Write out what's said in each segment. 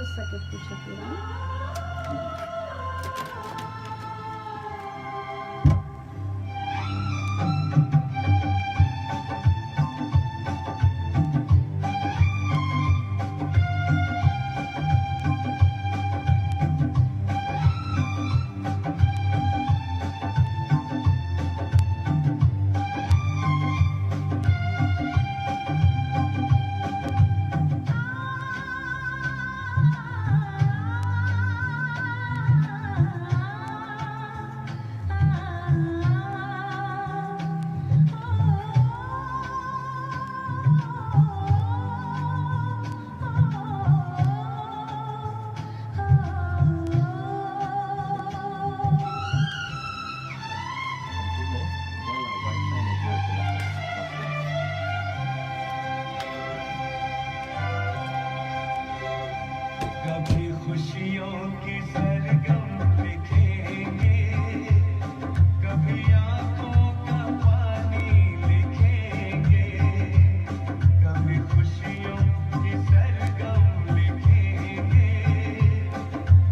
सके पीछे पूरा कभी खुशियों की सरगम लिखेंगे, कभी आंखों का पानी लिखेंगे, कभी खुशियों की सरगम लिखेंगे,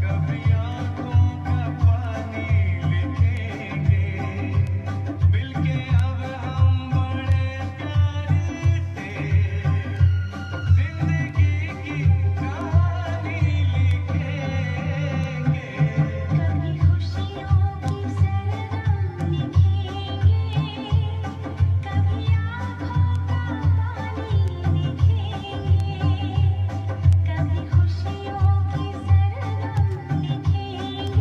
कभी आंखों का पानी लिखेंगे, मिलके अब हम बड़े प्यार से जिंदगी की कहानी लिखेंगे। कभी खुशियों की सरगम लिखेंगे, कभी आँखों का पानी लिखेंगे, कभी खुशियों की सरगम लिखेंगे,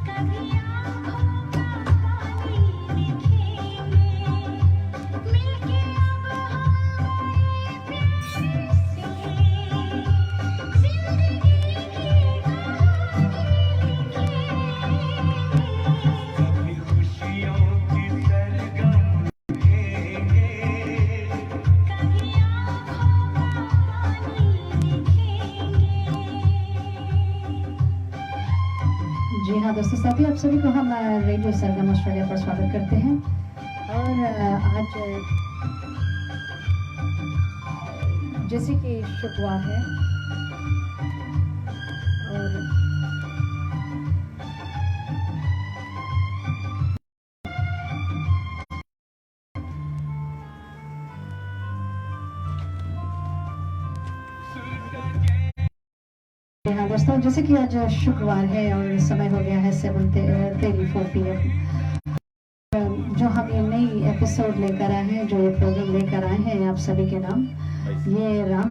कभी आँखों का पानी लिखेंगे, मिलके अब हम बड़े प्यार से जिंदगी की कभी खुशियों की सरगम लिखेंगे, कभी आँखों का पानी लिखेंगे। जी हाँ दोस्तों साथियों, आप सभी को हम रेडियो सरगम ऑस्ट्रेलिया पर स्वागत करते हैं। और आज जैसे कि शुक्रवार है और जी हाँ दोस्तों, जैसे कि आज शुक्रवार है और समय हो गया है 7:34 PM। जो हम ये नई एपिसोड लेकर आए हैं, जो ये प्रोग्राम लेकर आए हैं आप सभी के नाम, ये राम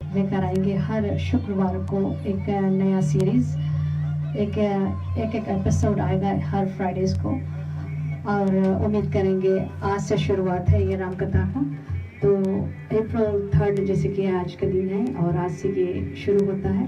लेकर आएंगे हर शुक्रवार को एक नया सीरीज, एक एपिसोड आएगा हर फ्राइडेज को। और उम्मीद करेंगे आज से शुरुआत है ये राम कथा का, तो अप्रैल 3 जैसे कि आज का दिन है और आज से ये शुरू होता है।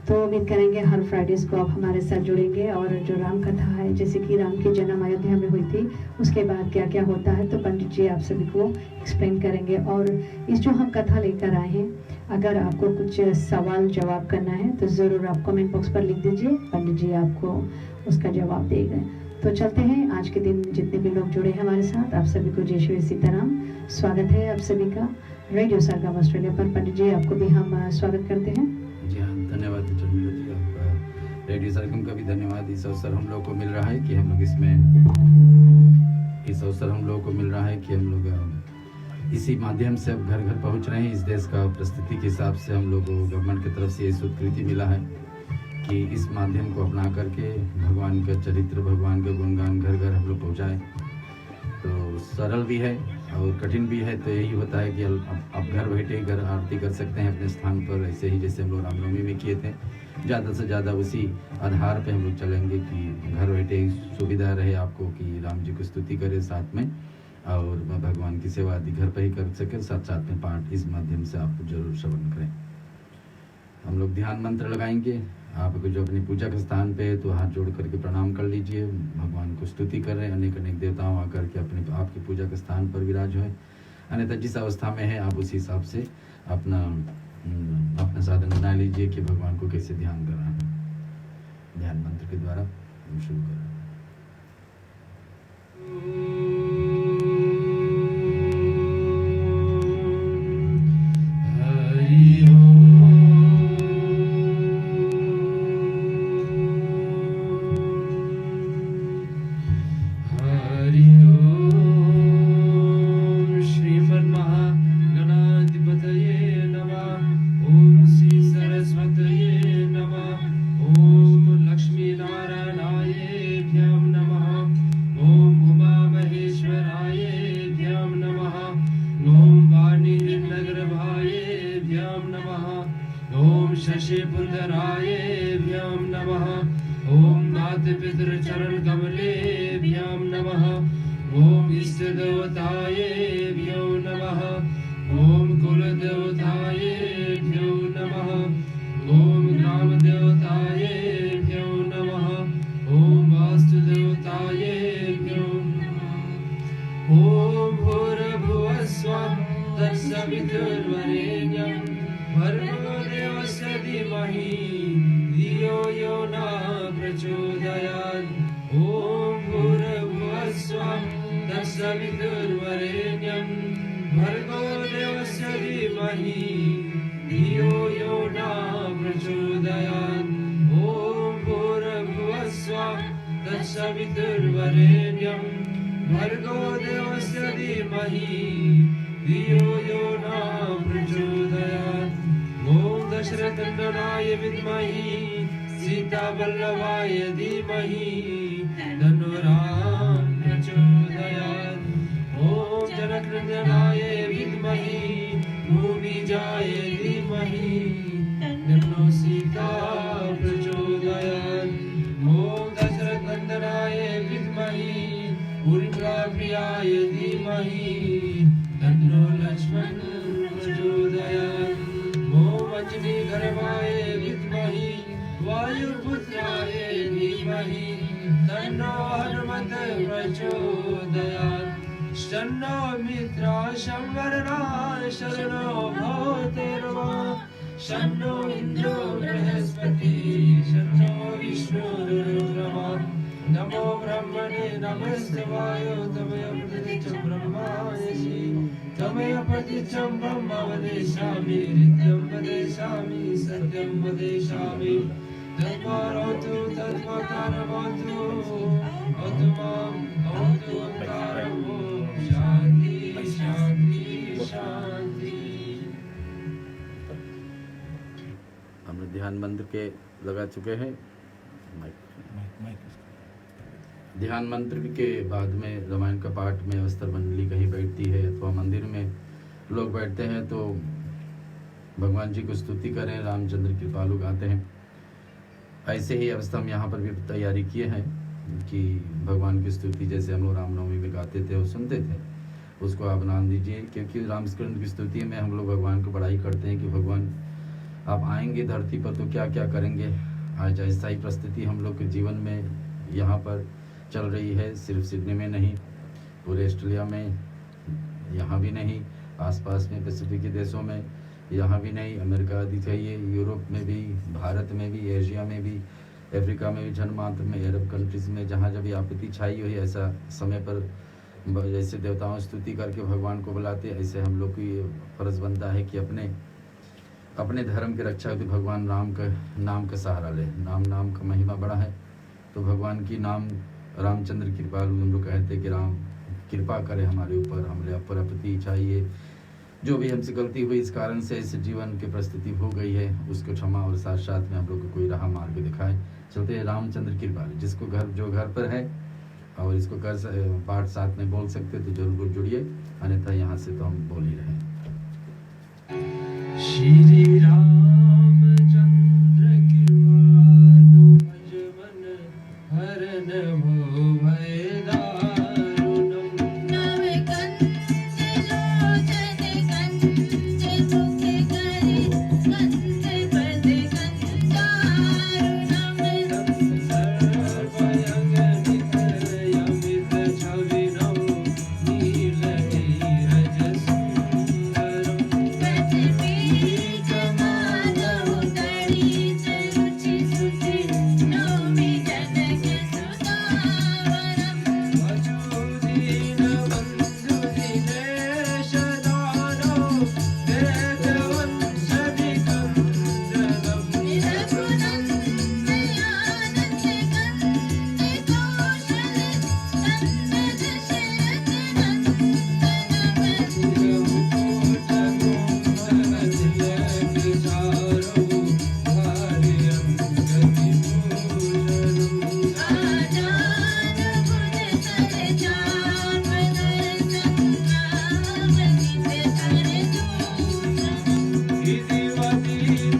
तो उम्मीद करेंगे हर फ्राइडेज को आप हमारे साथ जुड़ेंगे। और जो राम कथा है, जैसे कि राम की जन्म अयोध्या में हुई थी, उसके बाद क्या क्या होता है, तो पंडित जी आप सभी को एक्सप्लेन करेंगे। और इस जो हम कथा लेकर आए हैं, अगर आपको कुछ सवाल जवाब करना है तो ज़रूर आप कमेंट बॉक्स पर लिख दीजिए, पंडित जी आपको उसका जवाब देंगे। तो चलते हैं, आज के दिन जितने भी लोग जुड़े हैं हमारे साथ, आप सभी को जय श्री सीताराम। स्वागत है आप सभी का रेडियो सरगम ऑस्ट्रेलिया पर। पंडित जी आपको भी हम स्वागत करते हैं। जी हाँ, धन्यवाद चंद्र जी, आपका रेडियो सरगम का भी धन्यवाद। इस अवसर हम लोग को मिल रहा है कि हम लोग इस अवसर हम लोग को मिल रहा है कि हम लोग इसी माध्यम से अब घर घर पहुंच रहे हैं। इस देश का परिस्थिति के हिसाब से हम लोग को गवर्नमेंट की तरफ से ये स्वीकृति मिला है कि इस माध्यम को अपना करके भगवान का चरित्र, भगवान का गुणगान घर घर हम लोग पहुँचाएँ। तो सरल भी है और कठिन भी है। तो यही होता है कि आप घर बैठे घर आरती कर सकते हैं अपने स्थान पर, ऐसे ही जैसे हम लोग रामनवमी में किए थे। ज़्यादा से ज़्यादा उसी आधार पे हम लोग चलेंगे कि घर बैठे सुविधा रहे आपको कि राम जी को स्तुति करें साथ में, और भगवान की सेवा आदि घर पर ही कर सकें, साथ साथ में पाठ इस माध्यम से आप जरूर श्रवण करें। हम लोग ध्यान मंत्र लगाएंगे। आपको जो अपनी पूजा के स्थान पे है तो हाथ जोड़ करके प्रणाम कर लीजिए, भगवान को स्तुति कर रहे हैं। अनेक अनेक देवताओं आकर के अपने आपकी पूजा के स्थान पर विराज हैं। अन्यथा जिस अवस्था में है आप उसी हिसाब से अपना साधन बना लीजिए कि भगवान को कैसे ध्यान करना है। ध्यान मंत्र के द्वारा हम शुरू करें। शशिपुञ्जरायेभ्यं नमः ॐ नाथपितृचरणकमलेभ्यं नमः ॐ इष्टदेवतायेभ्यो नमः ॐ कुलदेवतायेभ्यो नमः ॐ ग्रामदेवतायेभ्यो नमः ॐ वास्तुदेवतायेभ्यो नमः ॐ भूर्भुवस्वः तत्सवितुर्वरेण्यं भर्गो देवस्य धीमहि धियो यो न प्रचोदयात् ॐ भूर्भुवस्वः तत्सवितुर्वरेण्यं भर्गो देवस्य धीमहि धियो यो न प्रचोदयात् ॐ भूर्भुवस्वः तत्सवितुर्वरेण्यं भर्गो देवस्य धीमहि धियो यो न प्रचोदयात् ॐ दशरथनन्दनाय विद्महे सीतावल्लभाय धीमहि तन्नो राम प्रचोदयात् ॐ जनकनन्दनाय विद्महे भूमिजाय धीमहि तन्नो सीता प्रचोदयात् ॐ दशरथनन्दनाय विद्महे उर्मिलाप्रियाय धीमहि तन्नो लक्ष्मण प्रचोदयात् ॐ अञ्जनीगर्भाय विद्महे वायुपुत्राय धीमहि तन्नो हनुमत् प्रचोदयात् शन्नो मित्रा संवरणा शरणो भवतुर्वा शन्नो इन्द्रो बृहस्पति शन्नो विष्णुरुद्रमा नमो ब्रह्मणे नमस्तवाय तमय प्रतिचं ब्रह्मायसि तमय प्रतिचं ब्रह्म वदेशामि नित्यं वदेशामि सत्यं वदेशामि तत्परोतु तत्पकारमतु अतुमां अवतु ओंकारं ॐ शान्ति शान्ति शान्ति। हम ध्यान मंत्र के लगा चुके हैं। ध्यान मंत्र के बाद में रामायण का पाठ में अस्त्र मंडली कहीं बैठती है अथवा मंदिर में लोग बैठते हैं तो भगवान जी को स्तुति करें, रामचंद्र कृपालु गाते हैं। ऐसे ही अवस्था हम यहाँ पर भी तैयारी किए हैं कि भगवान की स्तुति जैसे हम लोग रामनवमी में गाते थे और सुनते थे उसको आप नाम दीजिए, क्योंकि रामचंद्र की स्तुति में हम लोग भगवान को बड़ाई करते हैं कि भगवान आप आएंगे धरती पर तो क्या क्या करेंगे। आज ऐसा ही परिस्थिति हम लोग के जीवन में यहाँ पर चल रही है, सिर्फ सिडनी में नहीं, पूरे ऑस्ट्रेलिया में, यहाँ भी नहीं, आसपास में पैसिफिक के देशों में, यहाँ भी नहीं, अमेरिका दिखाइए, यूरोप में भी, भारत में भी, एशिया में भी, अफ्रीका में भी, जनमात्र में, अरब कंट्रीज में, जहाँ जब आपत्ति छाई हुई ऐसा समय पर जैसे देवताओं स्तुति करके भगवान को बुलाते, ऐसे हम लोग की फर्ज बनता है कि अपने धर्म की रक्षा के भगवान राम का नाम का सहारा ले। नाम का महिमा बड़ा है, तो भगवान की नाम रामचंद्र कृपालु हम लोग कहते हैं कि राम कृपा करे हमारे ऊपर, हमारे ऊपर आपत्ति चाहिए, जो भी हमसे गलती हुई इस कारण से इस जीवन की परिस्थिति हो गई है उसको क्षमा और साथ साथ में हम लोग को कोई राह मार्ग दिखाए। चलते हैं रामचंद्र कृपालु। जिसको जो घर पर है और इसको कर पाठ साथ में बोल सकते तो जरूर जुड़िए, अन्यथा यहाँ से तो हम बोल ही रहे। श्री रामचंद्र कृपालु भज मन हरन भो भय दारुणम् सर्वयज्ञ छविनौ नीलनीरज सुन्दरम् वचोदीन बन्धु दिनेश दानो वेदवंशविकन्दनम्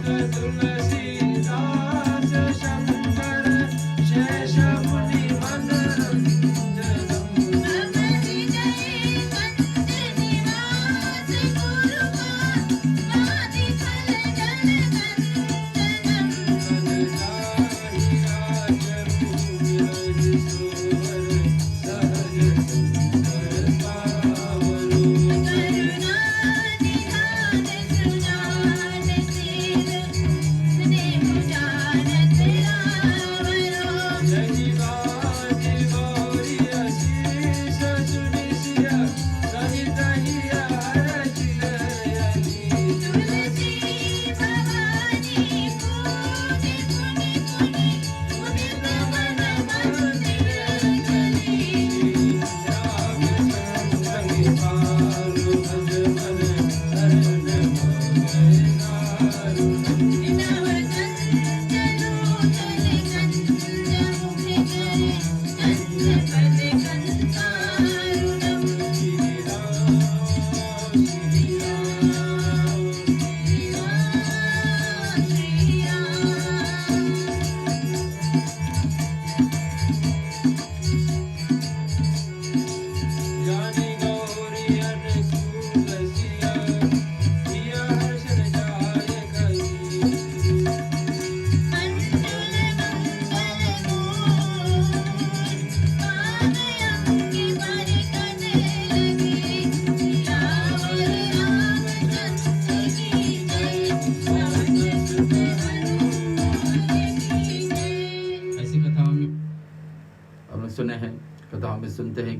Thank you.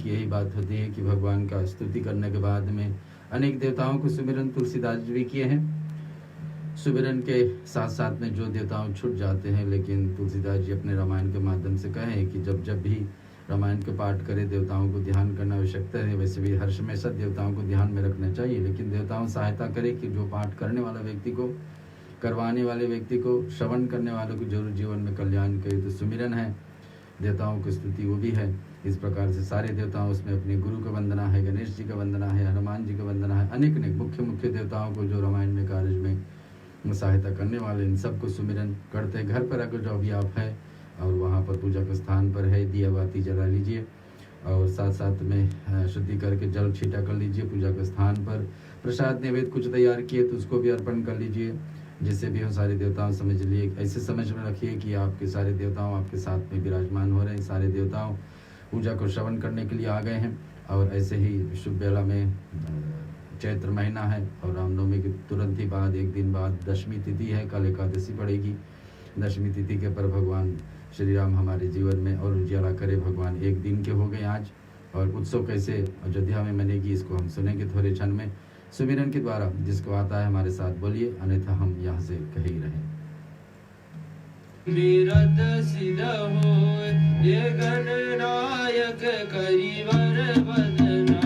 की यही बात होती है कि भगवान का स्तुति करने के बाद में अनेक देवताओं को सुमिरन तुलसीदास जी भी किए हैं। सुमिरन के साथ साथ में जो देवताओं छूट जाते हैं, लेकिन तुलसीदास जी अपने रामायण के माध्यम से कहें कि जब जब भी रामायण के पाठ करें देवताओं को ध्यान करना आवश्यकता है। वैसे भी हर हमेशा देवताओं को ध्यान में रखना चाहिए, लेकिन देवताओं सहायता करे कि जो पाठ करने वाला व्यक्ति को, करवाने वाले व्यक्ति को, श्रवण करने वालों को जरूर जीवन में कल्याण करे। तो सुमिरन है, देवताओं की स्तुति वो भी है। इस प्रकार से सारे देवताओं, उसमें अपने गुरु का वंदना है, गणेश जी का वंदना है, हनुमान जी का वंदना है, अनेक अनेक मुख्य देवताओं को जो रामायण में कार्य में सहायता करने वाले, इन सबको सुमिरन करते हैं। घर पर अगर जो भी आप है और वहाँ पर पूजा के स्थान पर है, दिया बाती जला लीजिए और साथ साथ में शुद्धि करके जल छीटा कर लीजिए। पूजा के स्थान पर प्रसाद नैवेद्य कुछ तैयार किए तो उसको भी अर्पण कर लीजिए। जिससे भी हो सारे देवताओं समझ लिए, ऐसे समझ में रखिए कि आपके सारे देवताओं आपके साथ में विराजमान हो रहे हैं। सारे देवताओं पूजा को श्रवण करने के लिए आ गए हैं। और ऐसे ही शुभ बेला में चैत्र महीना है और रामनवमी के तुरंत ही बाद एक दिन बाद दशमी तिथि है, कल एकादशी पड़ेगी। दशमी तिथि के पर भगवान श्री राम हमारे जीवन में और उजियाला करे। भगवान एक दिन के हो गए आज, और उत्सव कैसे अयोध्या में मनेगी इसको हम सुनेंगे थोड़े क्षण में सुमिरन के द्वारा। जिसको आता है हमारे साथ बोलिए, अन्यथा हम यहाँ से कह ही रहे। विरत सिद्ध होय ये गणनायक करिवर बदना।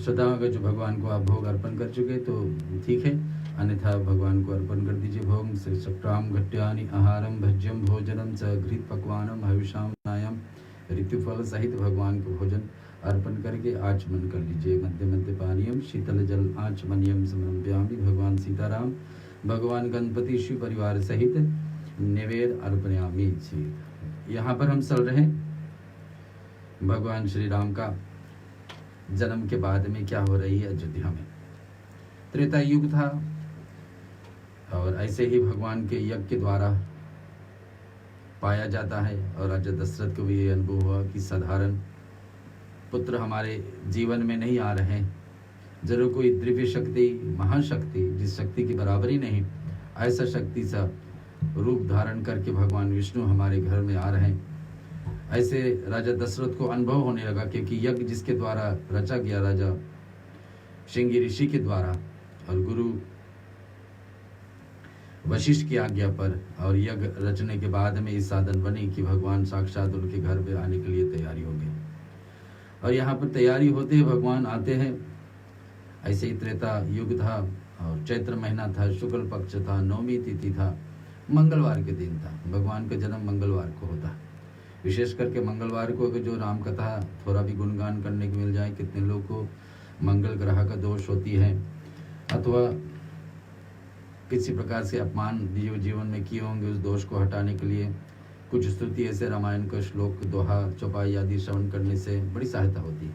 श्रद्धा अगर जो भगवान को आप भोग अर्पण कर चुके तो ठीक है, अन्यथा भगवान को अर्पण कर दीजिए भोग। सक्राम घट्यानि आहारम भज्यम भोजनम च घृत पकवानम हविषाम नायम ऋतुफल सहित भगवान को भोजन अर्पण करके आचमन कर लीजिए। मध्य मध्य पानीयम शीतल जल आचमनियम समर्पयामि। भगवान सीताराम भगवान गणपति शिव परिवार सहित निवेद अर्पयामि। यहाँ पर हम चल रहे भगवान श्री राम का जन्म के बाद में क्या हो रही है अयोध्या में। त्रेता युग था और ऐसे ही भगवान के यज्ञ के द्वारा पाया जाता है। और राजा दशरथ को भी ये अनुभव हुआ कि साधारण पुत्र हमारे जीवन में नहीं आ रहे हैं, जरूर कोई दिव्य शक्ति, महाशक्ति, जिस शक्ति की बराबरी नहीं, ऐसा शक्ति सा रूप धारण करके भगवान विष्णु हमारे घर में आ रहे हैं। ऐसे राजा दशरथ को अनुभव होने लगा, क्योंकि यज्ञ जिसके द्वारा रचा गया राजा श्रृंगी ऋषि के द्वारा और गुरु वशिष्ठ की आज्ञा पर, और यज्ञ रचने के बाद में इस साधन बनी कि भगवान साक्षात उनके घर पे आने के लिए तैयारी हो गई। और यहाँ पर तैयारी होते ही भगवान आते हैं। ऐसे ही त्रेता युग था और चैत्र महीना था, शुक्ल पक्ष था, नवमी तिथि था, मंगलवार के दिन था। भगवान का जन्म मंगलवार को होता है। विशेष करके मंगलवार को अगर जो राम कथा थोड़ा भी गुणगान करने को मिल जाए, कितने लोग को मंगल ग्रह का दोष होती है अथवा किसी प्रकार से अपमान जीवन में किए होंगे, उस दोष को हटाने के लिए कुछ स्तुति ऐसे रामायण का श्लोक, दोहा, चौपाई आदि श्रवण करने से बड़ी सहायता होती है,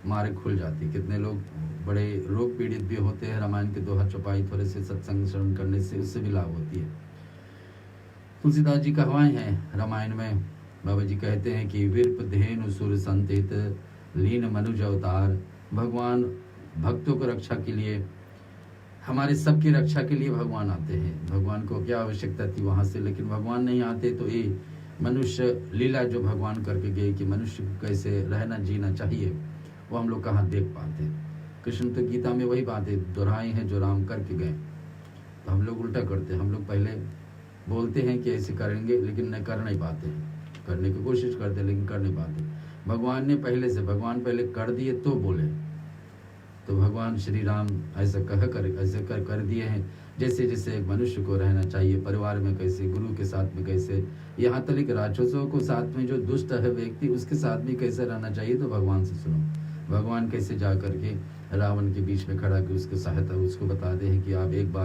मार्ग खुल जाती है। कितने लोग बड़े रोग पीड़ित भी होते हैं, रामायण के दोहा चौपाई थोड़े से सत्संग श्रवण करने से उससे भी लाभ होती है। तुलसीदास जी कहवाएं हैं रामायण में, बाबा जी कहते हैं कि विरप धेनु सुर संतित लीन मनुज अवतार। भगवान भक्तों को रक्षा के लिए, हमारे सबकी रक्षा के लिए भगवान आते हैं। भगवान को क्या आवश्यकता थी वहां से, लेकिन भगवान नहीं आते तो ये मनुष्य लीला जो भगवान करके गए कि मनुष्य को कैसे रहना जीना चाहिए, वो हम लोग कहाँ देख पाते हैं। कृष्ण तो गीता में वही बातें दोहराई हैं जो राम करके गए, तो हम लोग उल्टा करते हैं। हम लोग पहले बोलते हैं कि ऐसे करेंगे, लेकिन न कर नहीं पाते हैं। करने की कोशिश करते हैं लेकिन कर नहीं पाते। भगवान ने भगवान पहले कर दिए तो बोले, तो भगवान श्री राम ऐसा कर दिए हैं। जैसे जैसे एक मनुष्य को रहना चाहिए, परिवार में कैसे, गुरु के साथ में कैसे, यहाँ तक राक्षसों को साथ में जो दुष्ट है व्यक्ति उसके साथ भी कैसे रहना चाहिए, तो भगवान से सुनो। भगवान कैसे जा करके रावण के बीच में खड़ा कर उसको सहायता, उसको बता दे कि आप एक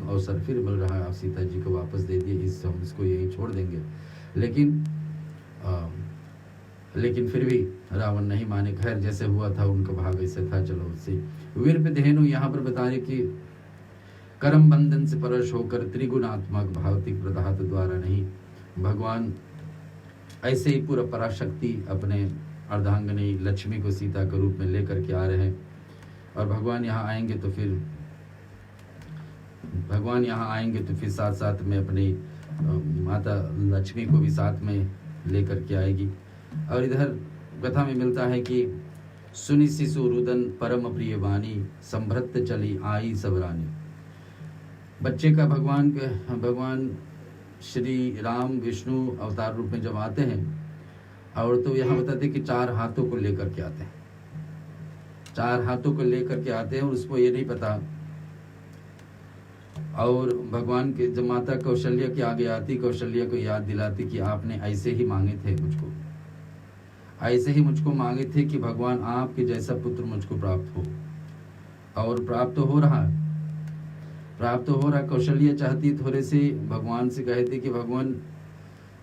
अवसर फिर मिल रहा है, आप सीता जी को वापस दे दिए, हम इसको यहीं छोड़ देंगे। लेकिन फिर भी रावण नहीं माने। खैर जैसे हुआ था उनका भाग ऐसे था, चलो उससे वीर धेनु यहाँ पर बता रहे कि कर्म बंधन से परश होकर त्रिगुणात्मक भौतिक पदार्थ द्वारा नहीं, भगवान ऐसे ही पूरा पराशक्ति अपने अर्धांगिनी लक्ष्मी को सीता के रूप में लेकर के आ रहे हैं। और भगवान यहाँ आएंगे तो फिर साथ साथ में अपनी माता लक्ष्मी को भी साथ में लेकर के आएगी। और इधर कथा में मिलता है कि सुनि शिशु रुदन परम प्रिय वाणी, संभ्रत चली आई सबरानी। बच्चे का भगवान श्री राम विष्णु अवतार रूप में जब आते हैं, और तो यहाँ बताते कि 4 हाथों को लेकर के आते हैं। 4 हाथों को लेकर के आते हैं और उसको ये नहीं पता। और भगवान के जब माता कौशल्या के आगे आती, कौशल्या को याद दिलाती कि आपने ऐसे ही मांगे थे मुझको, ऐसे ही मुझको मांगे थे कि भगवान आपके जैसा पुत्र मुझको प्राप्त हो, और प्राप्त हो रहा। कौशल्या चाहती थोड़े से भगवान से कहती कि भगवान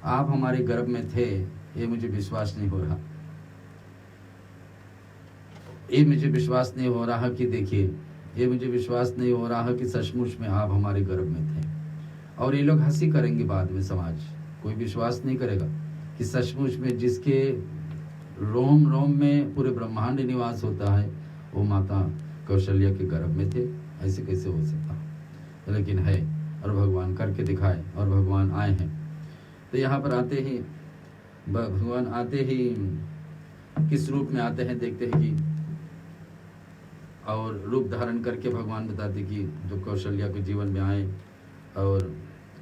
आप हमारे गर्भ में थे, ये मुझे विश्वास नहीं हो रहा, ये मुझे विश्वास नहीं हो रहा कि देखिए, ये मुझे विश्वास नहीं हो रहा कि सचमुच में आप हमारे गर्भ में थे। और ये लोग हंसी करेंगे बाद में, समाज कोई विश्वास नहीं करेगा कि सचमुच में जिसके रोम रोम में पूरे ब्रह्मांड निवास होता है वो माता कौशल्या के गर्भ में थे। ऐसे कैसे हो सकता, लेकिन है, और भगवान करके दिखाए, और भगवान आए हैं। तो यहाँ पर आते ही भगवान आते ही किस रूप में आते हैं देखते हैं कि, और रूप धारण करके भगवान बताते कि जो कौशल्या के जीवन में आए, और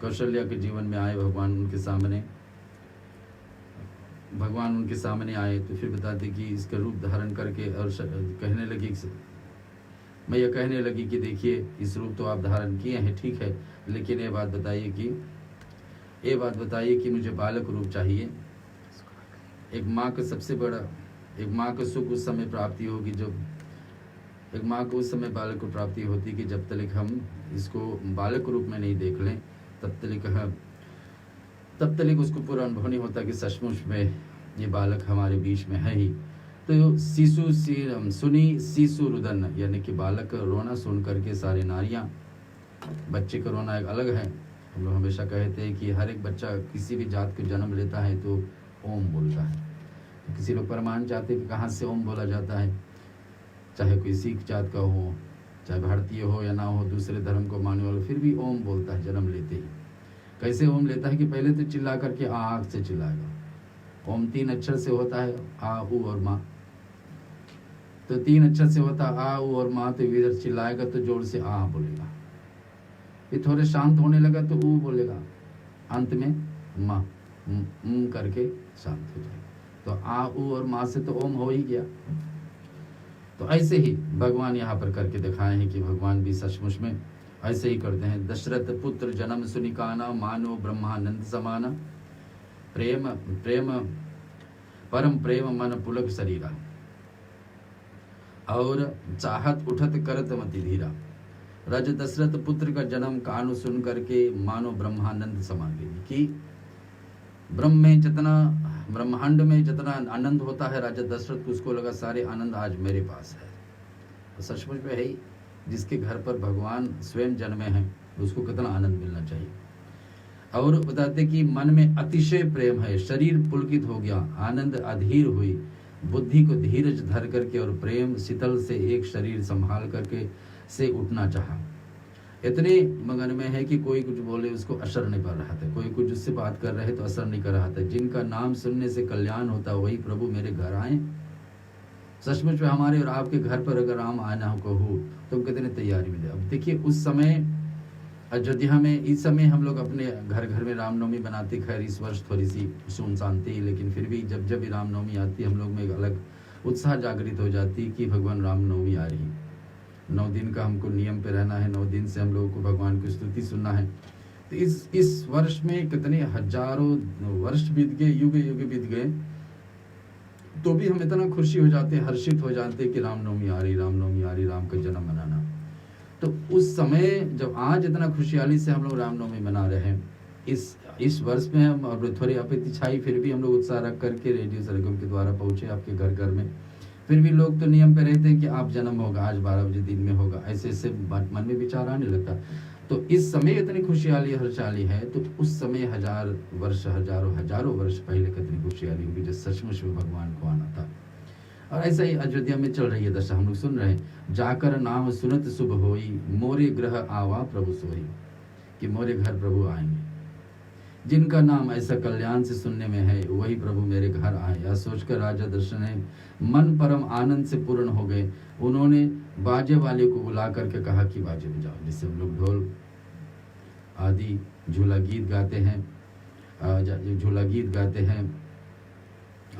कौशल्या के जीवन में आए भगवान उनके सामने भगवान उनके सामने आए तो फिर बताते कि इसका रूप धारण करके और कहने लगी, मैया कहने लगी कि देखिए इस रूप तो आप धारण किए हैं, ठीक है, लेकिन ये बात बताइए कि मुझे बालक रूप चाहिए। एक माँ का सबसे बड़ा, एक माँ को सुख उस समय प्राप्ति होगी जब, एक माँ को उस समय बालक को प्राप्ति होती कि जब तक हम इसको बालक रूप में नहीं देख लें तब तक उसको पूरा अनुभव नहीं होता कि सचमुच में ये बालक हमारे बीच में है ही। तो शिशु रुदन, यानी कि बालक का रोना सुन करके सारी नारियां, बच्चे का रोना एक अलग है। हम लोग हमेशा कहते हैं कि हर एक बच्चा किसी भी जात को जन्म लेता है तो ओम बोलता है। तो किसी लोग प्रमाण चाहते हैं कि कहाँ से ओम बोला जाता है, चाहे कोई सिख जात का हो, चाहे भारतीय हो या ना हो, दूसरे धर्म को मानने वाला, फिर भी ओम बोलता है जन्म लेते ही। कैसे ओम लेता है कि पहले तो चिल्ला करके आँख से चिल्लाएगा। ओम 3 अक्षर से होता है, आ उ और माँ। तो 3 अक्षर से होता आ उ और माँ, तो इधर चिल्लाएगा तो जोर से आ बोलेगा, फिर थोड़े शांत होने लगा तो ऊ बोलेगा, अंत में माँ करके शांत हो जाएगा। तो आ उ और माँ से तो ओम हो ही गया। तो ऐसे ही भगवान यहाँ पर करके दिखाए हैं कि भगवान भी सचमुच में ऐसे ही करते हैं। दशरथ पुत्र जन्म सुनिकाना, मानो ब्रह्मानंद समाना, प्रेम परम प्रेम मन पुलक शरीरा, और चाहत उठत करत मति धीरा। रज दशरथ पुत्र का जन्म कानु सुन करके मानो ब्रह्मानंद समा गई कि ब्रह्मांड में जितना आनंद होता है राजा दशरथ को, उसको लगा सारे आनंद आज मेरे पास है। तो सचमुच में है ही, जिसके घर पर भगवान स्वयं जन्मे हैं उसको कितना आनंद मिलना चाहिए। और बताते कि मन में अतिशय प्रेम है, शरीर पुलकित हो गया, आनंद अधीर हुई, बुद्धि को धीरज धर करके और प्रेम शीतल से एक शरीर संभाल करके से उठना चाहा। इतने मगन में है कि कोई कुछ बोले उसको असर नहीं पड़ रहा था, कोई कुछ उससे बात कर रहे तो असर नहीं कर रहा था। जिनका नाम सुनने से कल्याण होता वही प्रभु मेरे घर आए। सचमुच में हमारे और आपके घर पर अगर राम आना को हो तो कितनी तैयारी मिले। अब देखिए उस समय अयोध्या में, इस समय हम लोग अपने घर घर में रामनवमी बनाते। खैर इस वर्ष थोड़ी सी सुनसान थी, लेकिन फिर भी जब जब भी रामनवमी आती हम लोग में एक अलग उत्साह जागृत हो जाती कि भगवान रामनवमी आ रही। 9 दिन का हमको नियम पे रहना है, 9 दिन से हम लोगों को भगवान की स्तुति सुनना है। तो इस वर्ष में कितने हजारों वर्ष बीत गए, युग युग बीत गए, तो भी हम इतना खुशी हो जाते, हर्षित हो जाते कि रामनवमी आ रही, रामनवमी आ रही, राम का जन्म मनाना। तो उस समय जब आज इतना खुशहाली से हम लोग रामनवमी मना रहे हैं, इस वर्ष में हम और थोड़ी अपेक्षाई फिर भी हम लोग उत्साह रख करके रेडियो सरगम के द्वारा पहुंचे आपके घर घर में। फिर भी लोग तो नियम पे रहते हैं कि आप जन्म होगा आज 12 बजे दिन में होगा, ऐसे मन में विचार आने लगता। तो इस समय इतनी खुशहाली हर्षाली है, तो उस समय हजारों वर्ष पहले कितनी खुशहाली होगी जब सचमुच में भगवान को आना था। और ऐसा ही अयोध्या में चल रही है दशा, हम लोग सुन रहे हैं। जाकर नाम सुनत शुभ होई, मोरे ग्रह आवा प्रभु सोई, कि मोरे घर प्रभु आएंगे। जिनका नाम ऐसा कल्याण से सुनने में है वही प्रभु मेरे घर आए। यह सोचकर राजा दशरथ मन परम आनंद से पूर्ण हो गए। उन्होंने बाजे वाले को बुला करके कहा कि बाजे बजाओ, जिससे हम लोग ढोल आदि झूला गीत गाते हैं,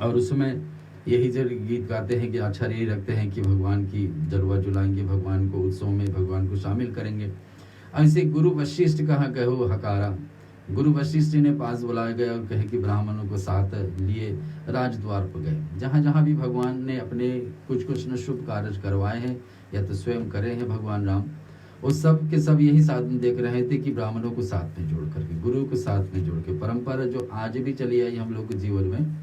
और उसमें यही जो गीत गाते हैं कि अच्छा यही रखते हैं कि भगवान की जलवा जुलाएंगे, भगवान को उत्सव में भगवान को शामिल करेंगे। ऐसे गुरु वशिष्ठ कहा कहो हकारा, गुरु वशिष्ठ ने पास बुलाया गया और कहे कि ब्राह्मणों को साथ लिए राजद्वार पर गए। जहाँ जहाँ भी भगवान ने अपने कुछ न शुभ कार्य करवाए हैं या तो स्वयं करे हैं भगवान राम, उस सब के सब यही साधन देख रहे थे कि ब्राह्मणों को साथ में जोड़ करके, गुरु को साथ में जोड़ के, परंपरा जो आज भी चली आई हम लोग के जीवन में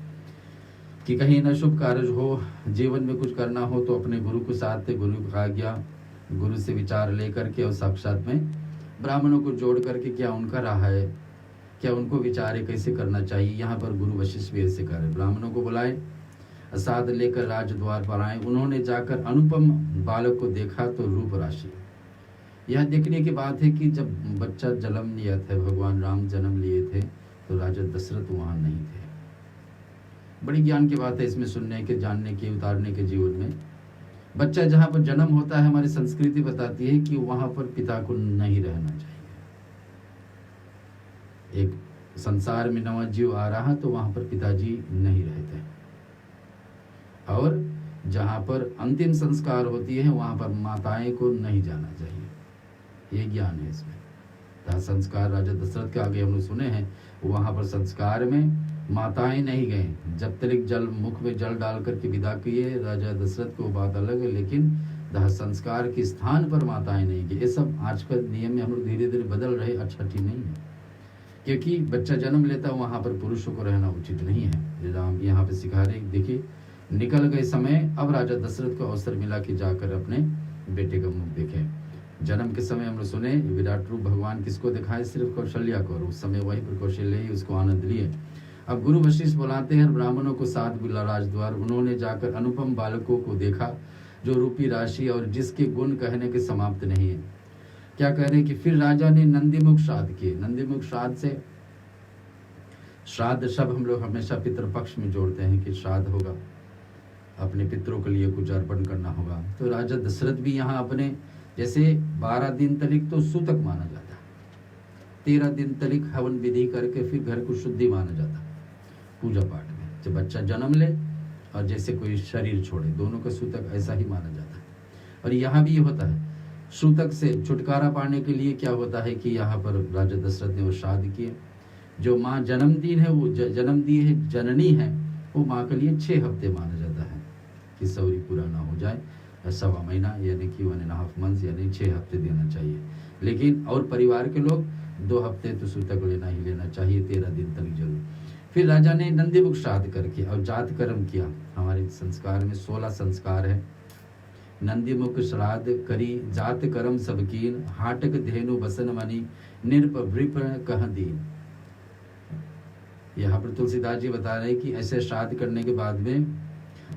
कि कहीं ना शुभ कार्य हो, जीवन में कुछ करना हो तो अपने गुरु को साथ, गुरु को आज्ञा, गुरु से विचार लेकर के और साक्षात में ब्राह्मणों को जोड़ करके क्या उनका रहा है, क्या उनको विचार कैसे करना चाहिए। यहाँ पर गुरु वशिष्ठ भी ऐसे करे, ब्राह्मणों को बुलाए, साथ लेकर राजद्वार पर आए। उन्होंने जाकर अनुपम बालक को देखा तो रूप राशि। यह देखने की बात है कि जब बच्चा जन्म लिया था, भगवान राम जन्म लिए थे, तो राजा दशरथ वहाँ नहीं थे। बड़ी ज्ञान की बात है इसमें सुनने के, जानने के, उतारने के जीवन में। बच्चा जहाँ पर जन्म होता है, हमारी संस्कृति बताती है कि वहाँ पर पिता को नहीं रहना चाहिए। एक संसार में नवा जीव आ रहा तो वहां पर पिताजी नहीं रहते, और जहां पर अंतिम संस्कार होती है वहां पर माताएं को नहीं जाना चाहिए। ये ज्ञान है इसमें। दाह संस्कार राजा दशरथ के आगे हम लोग सुने हैं, वहां पर संस्कार में माताएं नहीं गए। जब तक जल मुख में जल डाल करके विदा किए राजा दशरथ को, बात अलग है, लेकिन दाह संस्कार के स्थान पर माताएं नहीं गई। ये सब आजकल नियम में हम लोग धीरे धीरे बदल रहे, अच्छा ठीक नहीं है, क्योंकि बच्चा जन्म लेता है वहां पर पुरुषों को रहना उचित नहीं है। राम यहाँ पे सिखा रहे, देखिए निकल गए समय, अब राजा दशरथ को अवसर मिला कि जाकर अपने बेटे का मुख देखे। जन्म के समय हम लोग सुने विराट रूप भगवान किसको दिखाए, सिर्फ कौशल्या को, और उस समय वही पर कौशल्य ही उसको आनंद लिए। अब गुरु वशिष्ठ बुलाते हैं ब्राह्मणों को साथ बुला राजद्वार। उन्होंने जाकर अनुपम बालकों को देखा जो रूपी राशि और जिसके गुण कहने के समाप्त नहीं है। क्या कह रहे हैं कि फिर राजा ने नंदीमुख श्राद्ध किए। नंदीमुख श्राद्ध से, श्राद्ध शब्द हम लोग हमेशा पितृपक्ष में जोड़ते हैं कि श्राद्ध होगा, अपने पितरों के लिए कुछ अर्पण करना होगा। तो राजा दशरथ भी यहाँ अपने, जैसे 12 दिन तलिक तो सूतक माना जाता है, 13 दिन तलिक हवन विधि करके फिर घर को शुद्धि माना जाता है पूजा पाठ में। जब बच्चा जन्म ले और जैसे कोई शरीर छोड़े, दोनों का सूतक ऐसा ही माना जाता है। और यहाँ भी ये होता है, सूतक से छुटकारा पाने के लिए क्या होता है कि यहाँ पर राजा दशरथ ने वो श्राद्ध किए। जो माँ जन्मदिन है, वो जन्म दी है, जननी है, वो माँ के लिए 6 हफ्ते माना जाता है कि सौरी पूरा ना हो जाए, 1.25 महीना यानी कि 1.5 मंथ यानी 6 हफ्ते देना चाहिए। लेकिन और परिवार के लोग 2 हफ्ते तो सूतक लेना ही लेना चाहिए, 13 दिन तक जरूर। फिर राजा ने नंदीमुख श्राद्ध करके और जात कर्म किया। हमारे संस्कार में 16 संस्कार है। नंदीमुख श्राद्ध करी जात कर्म सबकीन, हाटक धेनु बसन मणि निरप वृप कह दीन। यहाँ पर तुलसीदास जी बता रहे कि ऐसे श्राद्ध करने के बाद में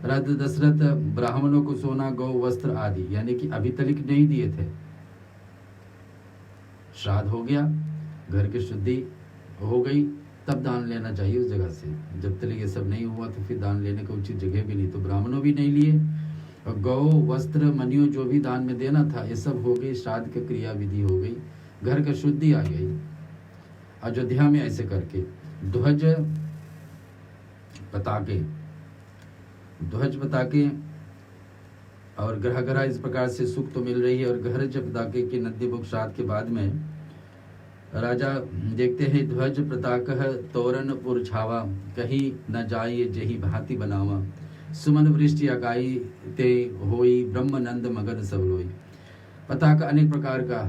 राजा दशरथ ब्राह्मणों को सोना, गौ, वस्त्र आदि, यानी कि अभी तलिक नहीं दिए थे। श्राद्ध हो गया, घर की शुद्धि हो गई, तब दान लेना चाहिए उस जगह से। जब तक ये सब नहीं हुआ तो फिर दान लेने का उचित जगह भी नहीं, तो ब्राह्मणों भी नहीं लिए। और गौ, वस्त्र, मनियों जो भी दान में देना था ये सब हो गई, श्राद्ध की क्रिया विधि हो गई, घर का शुद्धि आ गई। अयोध्या में ऐसे करके ध्वज पताके और ग्रह ग्रह इस प्रकार से सुख तो मिल रही है। और घर पताके के नंदीमुख श्राद्ध के बाद में राजा देखते हैं ध्वज पताकह तोरण पुर छावा, कहीं न जाइए जही भांति बनावा, सुमन वृष्टि अगाई ते होई, ब्रह्मानंद मगन सब लोई। पताका अनेक प्रकार का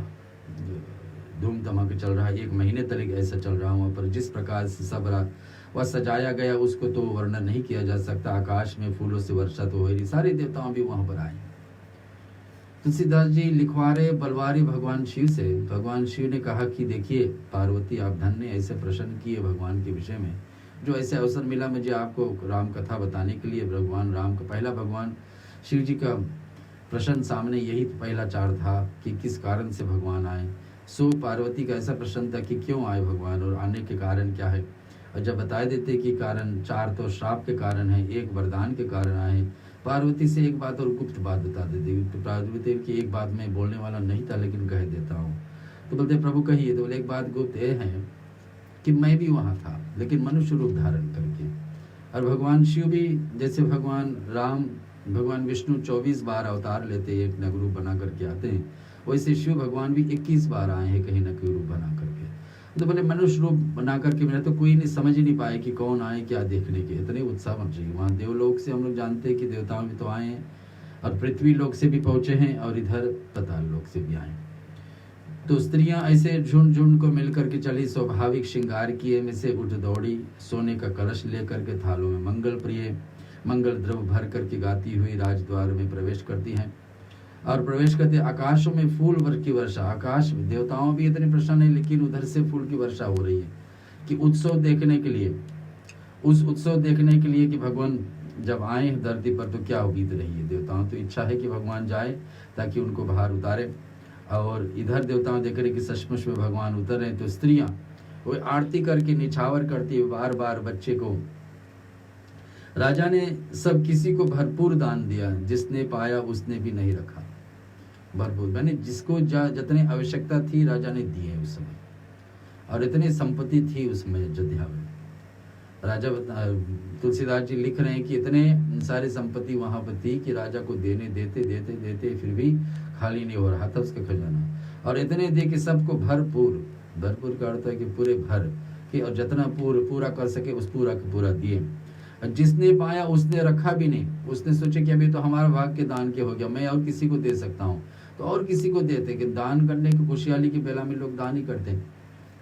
धूम धमाके चल रहा है, 1 महीने तक ऐसा चल रहा वहाँ पर। जिस प्रकार से सब वह सजाया गया उसको तो वर्णन नहीं किया जा सकता। आकाश में फूलों से वर्षा तो हो रही, सारे देवताओं भी वहां पर आए। तुलसीदास जी लिखवारे बलवारी भगवान शिव से। भगवान शिव ने कहा कि देखिए पार्वती आप धन्य, ऐसे प्रश्न किए भगवान के विषय में, जो ऐसे अवसर मिला मुझे आपको राम कथा बताने के लिए। भगवान राम का पहला, भगवान शिव जी का प्रश्न सामने यही पहला 4 था कि किस कारण से भगवान आए। सो पार्वती का ऐसा प्रश्न था कि क्यों आए भगवान और आने के कारण क्या है। और जब बता देते कि कारण 4 तो श्राप के कारण है, 1 वरदान के कारण आए। पार्वती से एक बात और गुप्त बात बता देते, तो पार्वती की एक बात मैं बोलने वाला नहीं था लेकिन कह देता हूँ। तो बोलते प्रभु कहिए। तो बोले एक बात गुप्त ये है कि मैं भी वहाँ था लेकिन मनुष्य रूप धारण करके। और भगवान शिव भी, जैसे भगवान राम, भगवान विष्णु 24 बार अवतार लेते, एक नग रूप बना करके आते हैं, वैसे शिव भगवान भी 21 बार आए हैं कहीं न कहीं रूप बना करके। तो बोले मनुष्य रूप बना करके मेरा तो कोई नहीं समझ ही नहीं पाए कि कौन आए क्या देखने के, इतने उत्साह मच रही। वहाँ देवलोक से हम लोग जानते हैं कि देवताओं भी तो आए हैं और पृथ्वी लोक से भी पहुंचे हैं और इधर पताल लोक से भी आए। तो स्त्रियां ऐसे झुंड झुंड को मिल करके चली, स्वाभाविक श्रृंगार किए में से उठ दौड़ी, सोने का कलश लेकर के थालों में मंगल प्रिय मंगल द्रव्य भर करके गाती हुई राजद्वार में प्रवेश करती हैं। और प्रवेश करते आकाशों में फूल की वर्षा। आकाश में देवताओं भी इतने प्रसन्न है लेकिन उधर से फूल की वर्षा हो रही है कि उत्सव देखने के लिए, उस उत्सव देखने के लिए कि भगवान जब आए धरती पर तो क्या बीत रही है। देवताओं तो इच्छा है कि भगवान जाए ताकि उनको बाहर उतारे, और इधर देवताओं देख रहे कि सचमुच में भगवान उतर रहे। तो स्त्रियां वो आरती करके निछावर करती है बार बार बच्चे को। राजा ने सब किसी को भरपूर दान दिया, जिसने पाया उसने भी नहीं रखा। भरपूर मैंने जिसको जितनी आवश्यकता थी राजा ने दिए उस समय। और इतनी संपत्ति थी उसमें अयोध्या में। राजा तुलसीदास जी लिख रहे हैं कि इतने सारी संपत्ति वहां पर थी कि राजा को देने देते फिर भी खाली नहीं हो रहा था उसका खजाना। और इतने दे कि सबको भरपूर का अर्थ है कि पूरे भर कि और जितना पूरा कर सके उस पूरा का पूरा दिए। जिसने पाया उसने रखा भी नहीं, उसने सोचे कि अभी तो हमारा भाग के दान के हो गया, मैं और किसी को दे सकता हूँ तो और किसी को देते। कि दान करने की खुशहाली की बेला में लोग दान ही करते हैं।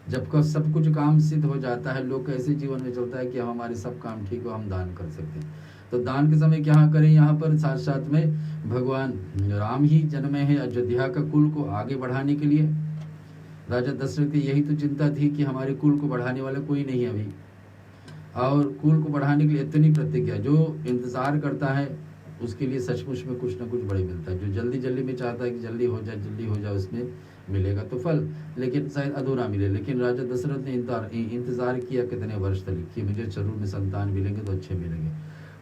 जब सब कुछ काम सिद्ध हो जाता है, लोग कैसे जीवन में चलता है कि हमारे सब काम ठीक हो, हम दान कर सकते हैं। तो दान के समय क्या करें, यहाँ पर साथ साथ में भगवान राम ही जन्मे हैं अयोध्या का कुल को आगे बढ़ाने के लिए। राजा दशरथ की यही तो चिंता थी कि हमारे कुल को बढ़ाने वाला कोई नहीं है अभी, और कुल को बढ़ाने के लिए इतनी प्रतिज्ञा। जो इंतजार करता है उसके लिए सचमुच में कुछ ना कुछ बड़े मिलता है। जो जल्दी में चाहता है कि जल्दी हो जाए उसमें मिलेगा तो फल, लेकिन शायद अधूरा मिले। लेकिन राजा दशरथ ने इंतजार किया कितने वर्ष तक कि मुझे जरूर में संतान मिलेंगे तो अच्छे मिलेंगे।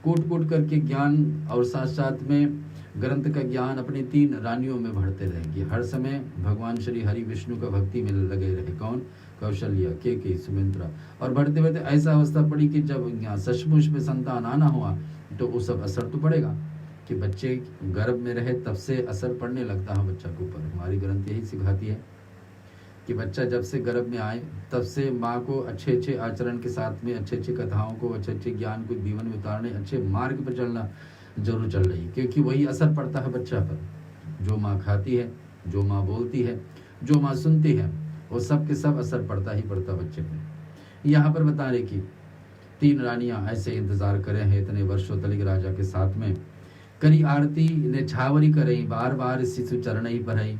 कूट करके ज्ञान और साथ साथ में ग्रंथ का ज्ञान अपनी 3 रानियों में बढ़ते रहे कि हर समय भगवान श्री हरि विष्णु का भक्ति में लगे रहे। कौन? कौशल्या, केकई, सुमित्रा। और बढ़ते ऐसा अवस्था पड़ी कि जब सचमुच में संतान आना हुआ तो वो सब असर तो पड़ेगा कि बच्चे गर्भ में रहे तब से असर पड़ने लगता है बच्चा के ऊपर। हमारी ग्रंथ यही सिखाती है कि बच्चा जब से गर्भ में आए तब से माँ को अच्छे आचरण के साथ में अच्छे कथाओं को, अच्छे ज्ञान को जीवन में उतारने, अच्छे मार्ग पर चलना जरूर चल रही है, क्योंकि वही असर पड़ता है बच्चा पर। जो माँ खाती है, जो माँ बोलती है, जो माँ सुनती है, वो सब के सब असर पड़ता ही पड़ता बच्चे पे। यहाँ पर बता रहे कि 3 रानियां ऐसे इंतजार करे हैं इतने वर्षों तक राजा के साथ में। करी आरती ने छावरी करई, बार शिशु चरण ही परई।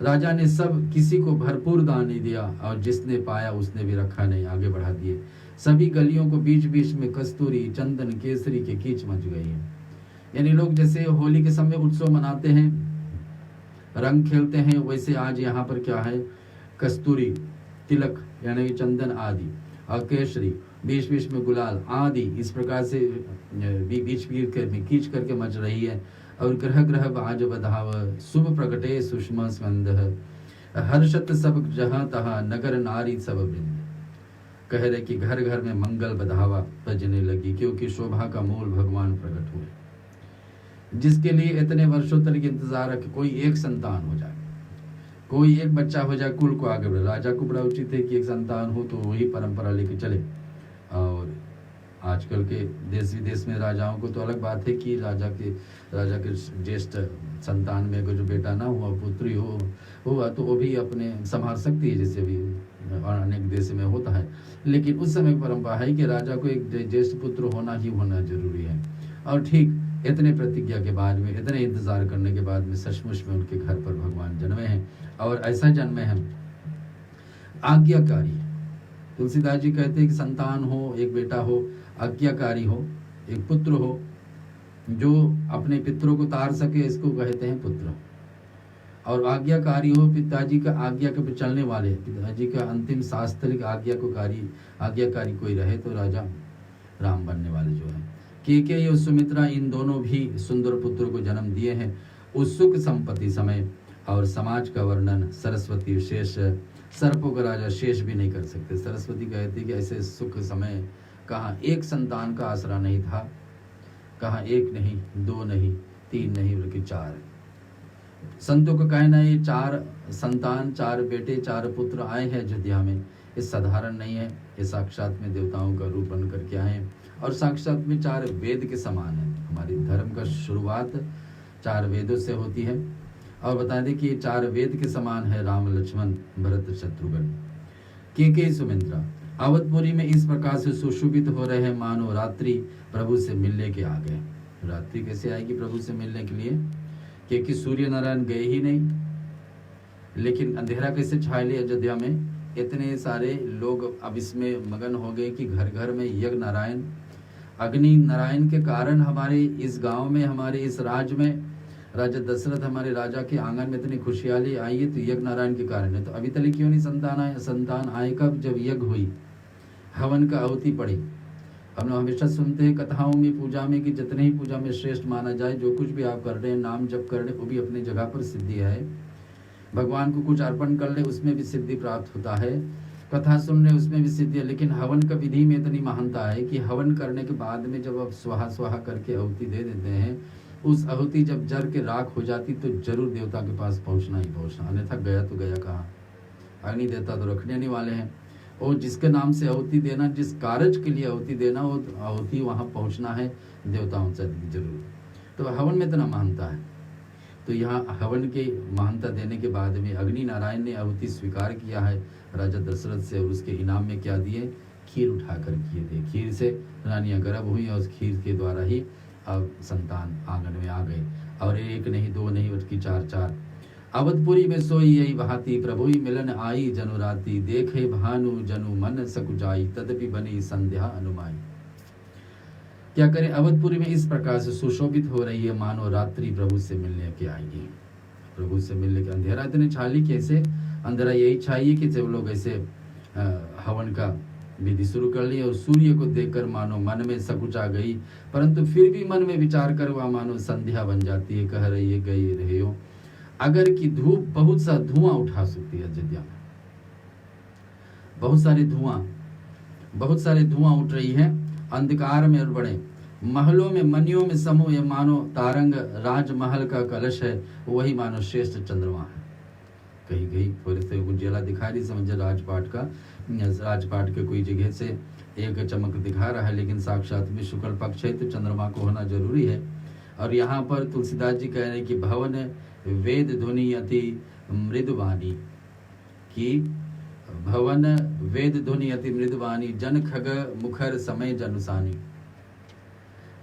राजा ने सब किसी को भरपूर दान नहीं दिया, और जिसने पाया उसने भी रखा नहीं, आगे बढ़ा दिए। सभी गलियों को बीच में कस्तूरी, चंदन, केसरी के कीच मच गई है। यानी लोग जैसे होली के समय उत्सव मनाते हैं, रंग खेलते हैं, वैसे आज यहाँ पर क्या है, कस्तूरी, तिलक यानी चंदन आदि, और केसरी, बीच में गुलाल आदि, इस प्रकार से बीच में कीच करके मच रही है। और ग्रह बाज बधाव, शुभ प्रकटे सुषमा स्कंद, हर्षत सब जहां तहा, नगर नारी सब वृंद। कह रहे कि घर में मंगल बधावा बजने लगी, क्योंकि शोभा का मूल भगवान प्रकट हुए। जिसके लिए इतने वर्षों तक इंतजार है कि कोई एक संतान हो जाए, कोई एक बच्चा हो जाए, कुल को आगे बढ़े। राजा को बड़ा उचित है कि एक संतान हो तो वही परंपरा लेके चले। और आजकल के देश विदेश में राजाओं को तो अलग बात है कि राजा के ज्येष्ठ संतान में अगर जो बेटा ना हुआ, पुत्री हुआ तो वो भी अपने संभाल सकती है, जैसे भी अनेक देश में होता है। लेकिन उस समय परंपरा है कि राजा को एक ज्येष्ठ पुत्र होना जरूरी है। और ठीक इतने प्रतिज्ञा के बाद में, इतने इंतजार करने के बाद में सचमुच में उनके घर पर भगवान जन्मे हैं। और ऐसा जन्मे हैं आज्ञाकारी। तुलसीदास जी कहते हैं कि संतान हो, एक बेटा हो, आज्ञाकारी हो, एक पुत्र हो जो अपने पितरों को तार सके, इसको कहते हैं पुत्र। और आज्ञाकारी हो, पिताजी का आज्ञा के चलने वाले, पिताजी का अंतिम शास्त्रिक आज्ञाकारी कोई रहे तो राजा राम बनने वाले जो है। केकई और सुमित्रा, इन दोनों भी सुंदर पुत्र को जन्म दिए हैं। उस सुख संपत्ति समय और समाज का वर्णन सरस्वती शेष, सर्पों का राजा शेष भी नहीं कर सकते। सरस्वती कहती कि ऐसे सुख समय कहाँ एक संतान का आसरा नहीं था, कहाँ 1 नहीं, 2 नहीं, 3 नहीं, बल्कि 4। संतों का कहना है 4 संतान, 4 बेटे, 4 पुत्र आए हैं अयोध्या में। ये साधारण नहीं है, ये साक्षात में देवताओं का रूप बन करके आए हैं। और साक्षात में 4 वेद के समान है। हमारी धर्म का शुरुआत 4 वेदों से होती है। और बता दें कि ये 4 वेद के समान है, राम, लक्ष्मण, भरत, शत्रुघ्न। केकई, सुमित्रा अवधपुरी में इस प्रकार से सुशोभित हो रहे हैं मानो रात्रि प्रभु से मिलने के आ गए। रात्रि कैसे आएगी प्रभु से मिलने के लिए, क्योंकि सूर्य नारायण गए ही नहीं। लेकिन अंधेरा कैसे छाए ले अयोध्या में, इतने सारे लोग अब इसमें मगन हो गए कि घर में यज्ञ नारायण, अग्नि नारायण के कारण हमारे इस गांव में, हमारे इस राज्य में, राजा दशरथ हमारे राजा के आंगन में इतनी खुशहाली आई है तो यज्ञ नारायण के कारण है। तो अभी तक क्यों नहीं संतान आए कब, जब यज्ञ हुई, हवन का आहुति पड़ी। हम लोग हमेशा सुनते हैं कथाओं में, पूजा में, कि जितने ही पूजा में श्रेष्ठ माना जाए, जो कुछ भी आप कर रहे हैं, नाम जप कर रहे हैं, वो भी अपनी जगह पर सिद्धि है। भगवान को कुछ अर्पण कर ले, उसमें भी सिद्धि प्राप्त होता है। कथा सुन रहे उसमें भी सिद्धि है, लेकिन हवन का विधि में इतनी महानता है कि हवन करने के बाद में जब आप स्वाहा स्वाहा करके आहुति दे देते हैं, उस आहुति जब जल के राख हो जाती तो जरूर देवता के पास पहुंचना ही पहुंचना, अन्यथा गया तो गया कहाँ। अग्नि देवता तो रखने नहीं वाले हैं, और जिसके नाम से आहुति देना, जिस कार्य के लिए आहुति देना, वो आहुति वहां पहुंचना है देवताओं से जरूर। तो हवन में इतना महानता है। तो यहाँ हवन के महानता देने के बाद में अग्नि नारायण ने आहुति स्वीकार किया है राजा दशरथ से, और उसके इनाम में क्या दिए, खीर उठाकर किए थे। खीर से रानियां गर्भ हुई और उस खीर के द्वारा ही अब संतान आंगन में आ गए, और एक नहीं दो नहीं बल्कि चार चार। अवधपुरी में सोई यही बहाती, प्रभु ही मिलन आई जनु राती, देखे भानु जनु मन सकुचाई, तदपि बनी संध्या अनुमाई। क्या करें, अवधपुरी में इस प्रकार से सुशोभित हो रही है मानो रात्रि प्रभु से मिलने के आएगी। प्रभु से मिलने के अंधेरा इतने छाली कैसे, अंधेरा यही चाहिए कि जब लोग ऐसे हवन का विधि शुरू कर लिए और सूर्य को देखकर मानो मन में सकुचा गई, परंतु फिर भी मन में विचार कर वह मानो संध्या बन जाती है। कह रही है गई रहे हो अगर की धूप बहुत सा धुआं उठा सकती है। अयोध्या में बहुत सारे धुआं उठ रही है, अंधकार में और बड़े महलों में मनियों में समूह, ये मानो तारंग राजमहल का कलश है, वही मानो श्रेष्ठ चंद्रमा है। कहीं कहीं थोड़े से उजाला दिखा रही, समझे राजपाट के कोई जगह से एक चमक दिखा रहा है, लेकिन साक्षात में शुक्ल पक्ष है तो चंद्रमा को होना जरूरी है। और यहाँ पर तुलसीदास जी कह रहे हैं कि भवन वेद ध्वनि अति मृदुवाणी, की भवन वेद ध्वनि अति मृदुवाणी, जन खग मुखर समय जनुसानी।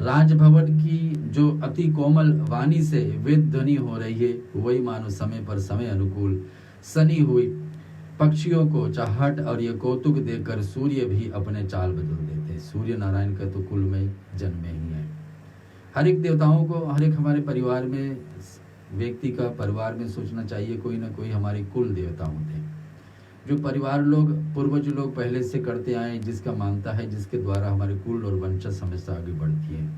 राजभवन की जो अति कोमल वाणी से वेद ध्वनि हो रही है, वही मानो समय पर समय अनुकूल सनी हुई पक्षियों को चाहट और ये कौतुक देकर सूर्य भी अपने चाल बदल देते। सूर्य नारायण का तो कुल में जन्म ही है। हर एक देवताओं को, हर एक हमारे परिवार में, व्यक्ति का परिवार में सोचना चाहिए कोई ना कोई हमारे कुल देवता होते हैं, जो परिवार लोग, पूर्वज लोग पहले से करते आए, जिसका मानता है, जिसके द्वारा हमारे कुल और वंशज हमेशा आगे बढ़ती है।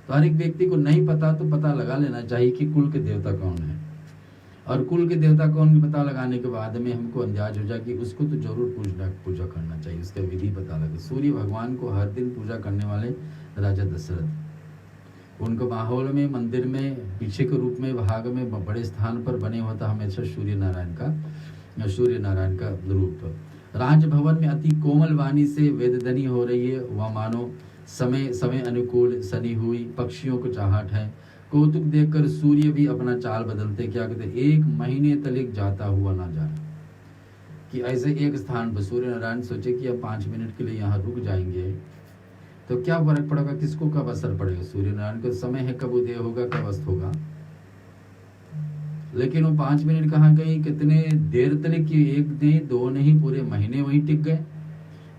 तो हर एक व्यक्ति को नहीं पता तो पता लगा लेना चाहिए कि कुल के देवता कौन है, और कुल के देवता कौन पता लगाने के बाद में हमको अंदाज हो जाए कि उसको तो जरूर पूजा करना चाहिए, उसका विधि पता लगे। सूर्य भगवान को हर दिन पूजा करने वाले राजा दशरथ, उनको माहौल में, मंदिर में, पीछे के रूप में, भाग में, बड़े स्थान पर बने होता हमेशा सूर्य नारायण का रूप। राजभवन में अति कोमल वाणी से वेदध्वनि हो रही है, वह मानो समय अनुकूल सनी हुई पक्षियों को चाहट है। कौतुक देखकर सूर्य भी अपना चाल बदलते, क्या कहते, एक महीने तक जाता हुआ ना जाना। कि ऐसे एक स्थान पर सूर्य नारायण सोचे कि अब 5 मिनट के लिए यहाँ रुक जाएंगे तो क्या फर्क पड़ेगा, किसको कब असर पड़ेगा। सूर्य नारायण का समय है, कब उदय होगा, कब अस्त होगा, लेकिन वो 5 मिनट कहाँ गई, कितने देर तक, कि 1 नहीं 2 नहीं पूरे महीने वहीं टिक गए।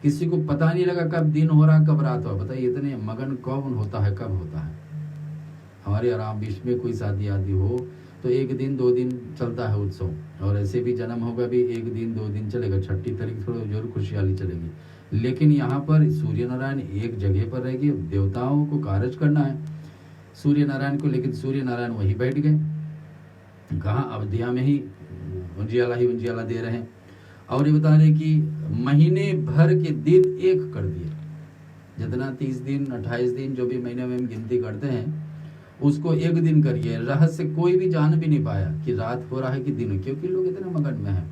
किसी को पता नहीं लगा कब दिन हो रहा कब रात हो। बताइए इतने मगन कौन होता है, कब होता है। हमारे आराम बीच में कोई शादी आदि हो तो 1 दिन 2 दिन चलता है उत्सव, और ऐसे भी जन्म होगा भी 1 दिन 2 दिन चलेगा, 6ठी तारीख थोड़ा जरूर खुशहाली चलेगी। लेकिन यहाँ पर सूर्य नारायण एक जगह पर रहेगी, देवताओं को कार्य करना है सूर्य नारायण को, लेकिन सूर्य नारायण वहीं बैठ गए। कहाँ, अवधिया में ही उजियाला दे रहे हैं। और ये बता रहे कि महीने भर के दिन एक कर दिए, जितना 30 दिन 28 दिन जो भी महीने में हम गिनती करते हैं उसको 1 दिन करिए। रहस्य कोई भी जान भी नहीं पाया कि रात हो रहा है कि दिन, क्योंकि लोग इतने मगन में हैं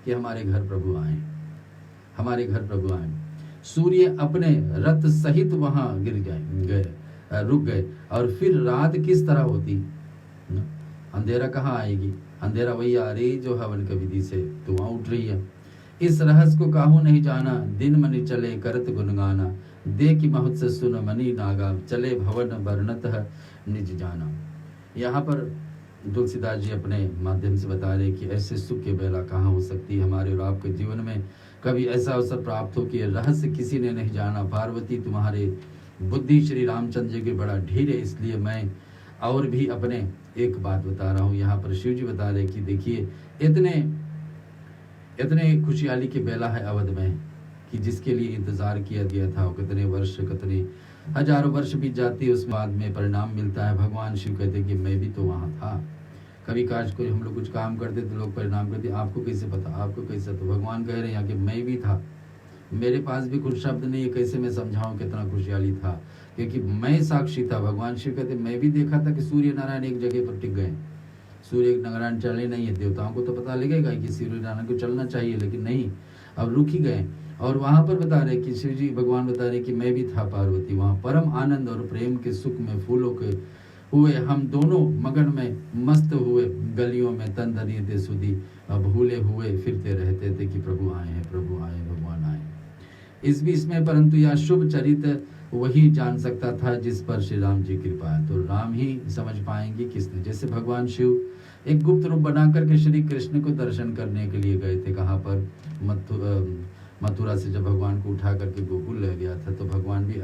कि हमारे घर प्रभु आए। सूर्य अपने रथ सहित वहां रुक गए, और फिर रात किस तरह होती, अंधेरा कहाँ आएगी, अंधेरा वही आ रही जो हवन की विधि से धुआं उठ रही है। इस रहस्य को काहू नहीं जाना, दिन मनि चले करत गुनगाना, दे की महोत्सव सुन मनी नागा, चले भवन वर्णतः निज जाना। यहाँ पर तुलसीदास जी अपने माध्यम से बता रहे कि ऐसे सुख की बेला कहाँ हो सकती है हमारे और आपके जीवन में। कभी ऐसा अवसर प्राप्त हो कि रहस्य किसी ने नहीं जाना। पार्वती तुम्हारे बुद्धि श्री रामचंद्र जी की बड़ा ढीर है, इसलिए मैं और भी अपने एक बात बता रहा हूँ। यहाँ पर शिव जी बता रहे कि देखिए इतने खुशहाली की बेला है अवध में कि जिसके लिए इंतजार किया गया था, कितने वर्ष, कितने हजारों वर्ष बीत जाती है, उस बाद में परिणाम मिलता है। भगवान शिव कहते कि मैं भी तो वहाँ था। कभी काश कोई हम लोग कुछ काम करते तो लोग परिणाम करते, आपको कैसे पता, आपको कैसे? तो भगवान कह रहे हैं कि मैं भी था, मेरे पास भी कुछ शब्द नहीं है, कैसे मैं समझाऊं कितना खुशहाली था, क्योंकि मैं साक्षी था। भगवान शिव कहते मैं भी देखा था कि सूर्य नारायण एक जगह पर टिक गए। सूर्य नारायण चले नहीं है, देवताओं को तो पता लगेगा कि सूर्य नारायण को चलना चाहिए, लेकिन नहीं, अब रुक ही गए। और वहां पर बता रहे कि शिव जी भगवान बता रहे कि मैं भी था पार्वती, वहां परम आनंद और प्रेम के सुख में फूलों के हुए हम दोनों मगन में मस्त हुए, गलियों में तन धरिए थे सुधी, अब भूले हुए फिरते रहते थे कि प्रभु आए हैं, प्रभु आए, भगवान आए। इस बीच में परंतु यह शुभ चरित्र वही जान सकता था जिस पर श्री राम जी कृपा है। तो राम ही समझ पाएंगे किसने। जैसे भगवान शिव एक गुप्त रूप बना करके श्री कृष्ण को दर्शन करने के लिए गए थे, कहाँ पर, मथुरा से जब भगवान को उठा करके गोकुल ले गया था, तो भगवान भी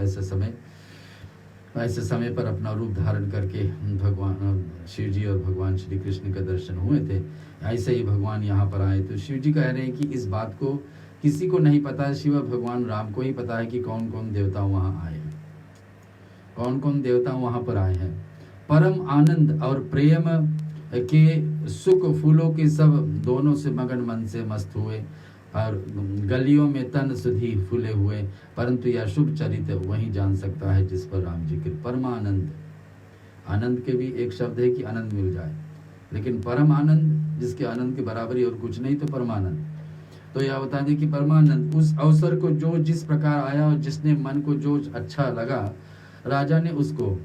ऐसे समय पर अपना रूप धारण करके भगवान शिव जी और भगवान श्री कृष्ण का दर्शन हुए थे। ऐसे ही भगवान यहाँ पर आए। तो शिव जी कह रहे हैं कि इस बात को किसी को नहीं पता है, शिव भगवान राम को ही पता है कि कौन कौन देवता वहाँ आए हैं, कौन कौन देवता वहाँ पर आए हैं। परम आनंद और प्रेम के सुख फूलों के सब दोनों से मगन मन से मस्त हुए, और गलियों में तन सुधी फूले हुए, परंतु यह शुभ चरित्र वही जान सकता है जिस पर राम जी के परमानंद। आनंद के भी एक शब्द है कि आनंद मिल जाए, लेकिन परम आनंद जिसके आनंद के बराबरी और कुछ नहीं, तो परमानंद। तो यह बता दें कि परमानंद उस अवसर को जो जिस प्रकार आया और जिसने मन को जो अच्छा लगा, राजा ने उसको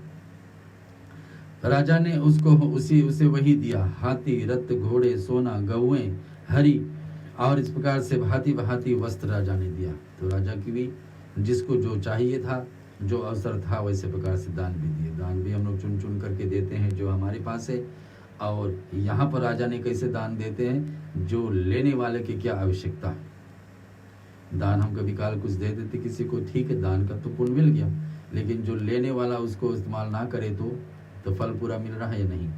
उसे वही दिया। हाथी, रथ, घोड़े, सोना, गौएं, हरी, और इस प्रकार से भांति भांति वस्त्र राजा ने दिया। तो राजा की भी जिसको जो चाहिए था, जो अवसर था, वैसे प्रकार से दान भी दिए। दान भी हम लोग चुन चुन करके देते हैं जो हमारे पास है। और यहाँ पर राजा ने कैसे दान देते हैं, जो लेने वाले की क्या आवश्यकता है। दान हम कभी काल कुछ दे देते किसी को, ठीक है, दान का तो पुण्य मिल गया, लेकिन जो लेने वाला उसको इस्तेमाल ना करे तो फल पूरा मिल रहा है या नहीं।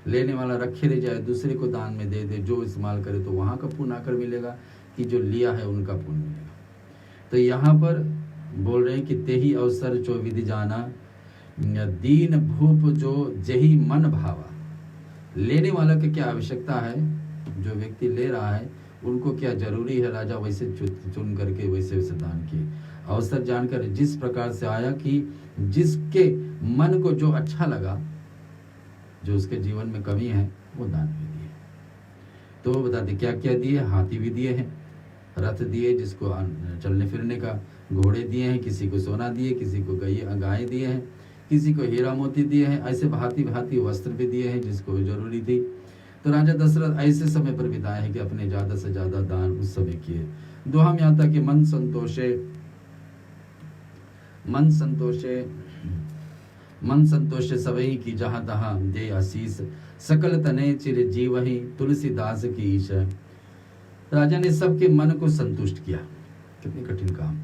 लेने वाला रखे रह जाए, दूसरे को दान में दे दे, जो इस्तेमाल करे तो वहाँ का पुण्य आकर मिलेगा, कि जो लिया है उनका पुण्य मिलेगा। तो यहाँ पर बोल रहे हैं कि तेही अवसर जो विधि जाना, दीन भूप जो जही मन भावा। लेने वाला की क्या आवश्यकता है, जो व्यक्ति ले रहा है उनको क्या जरूरी है, राजा वैसे चुन करके वैसे दान किए। अवसर जानकर जिस प्रकार से आया कि जिसके मन को जो अच्छा लगा, जो उसके जीवन में कमी है, वो दान भी दिए। तो बताते क्या क्या दिए। हाथी भी दिए हैं, रथ दिए जिसको चलने फिरने का, घोड़े दिए हैं, किसी को सोना दिए, किसी को गाय दिए हैं, किसी को हीरा मोती दिए हैं, ऐसे भांति भांति वस्त्र भी दिए हैं जिसको जरूरी थी। तो राजा दशरथ ऐसे समय पर बिताए हैं कि अपने ज्यादा से ज्यादा दान उस समय किए। दोहा में आता कि मन संतोषे सबही की जहाँ तहाँ दे आशीष, सकल तने चिर जीवहि तुलसीदास की ईश। राजा ने सबके मन को संतुष्ट किया। कितनी कठिन काम।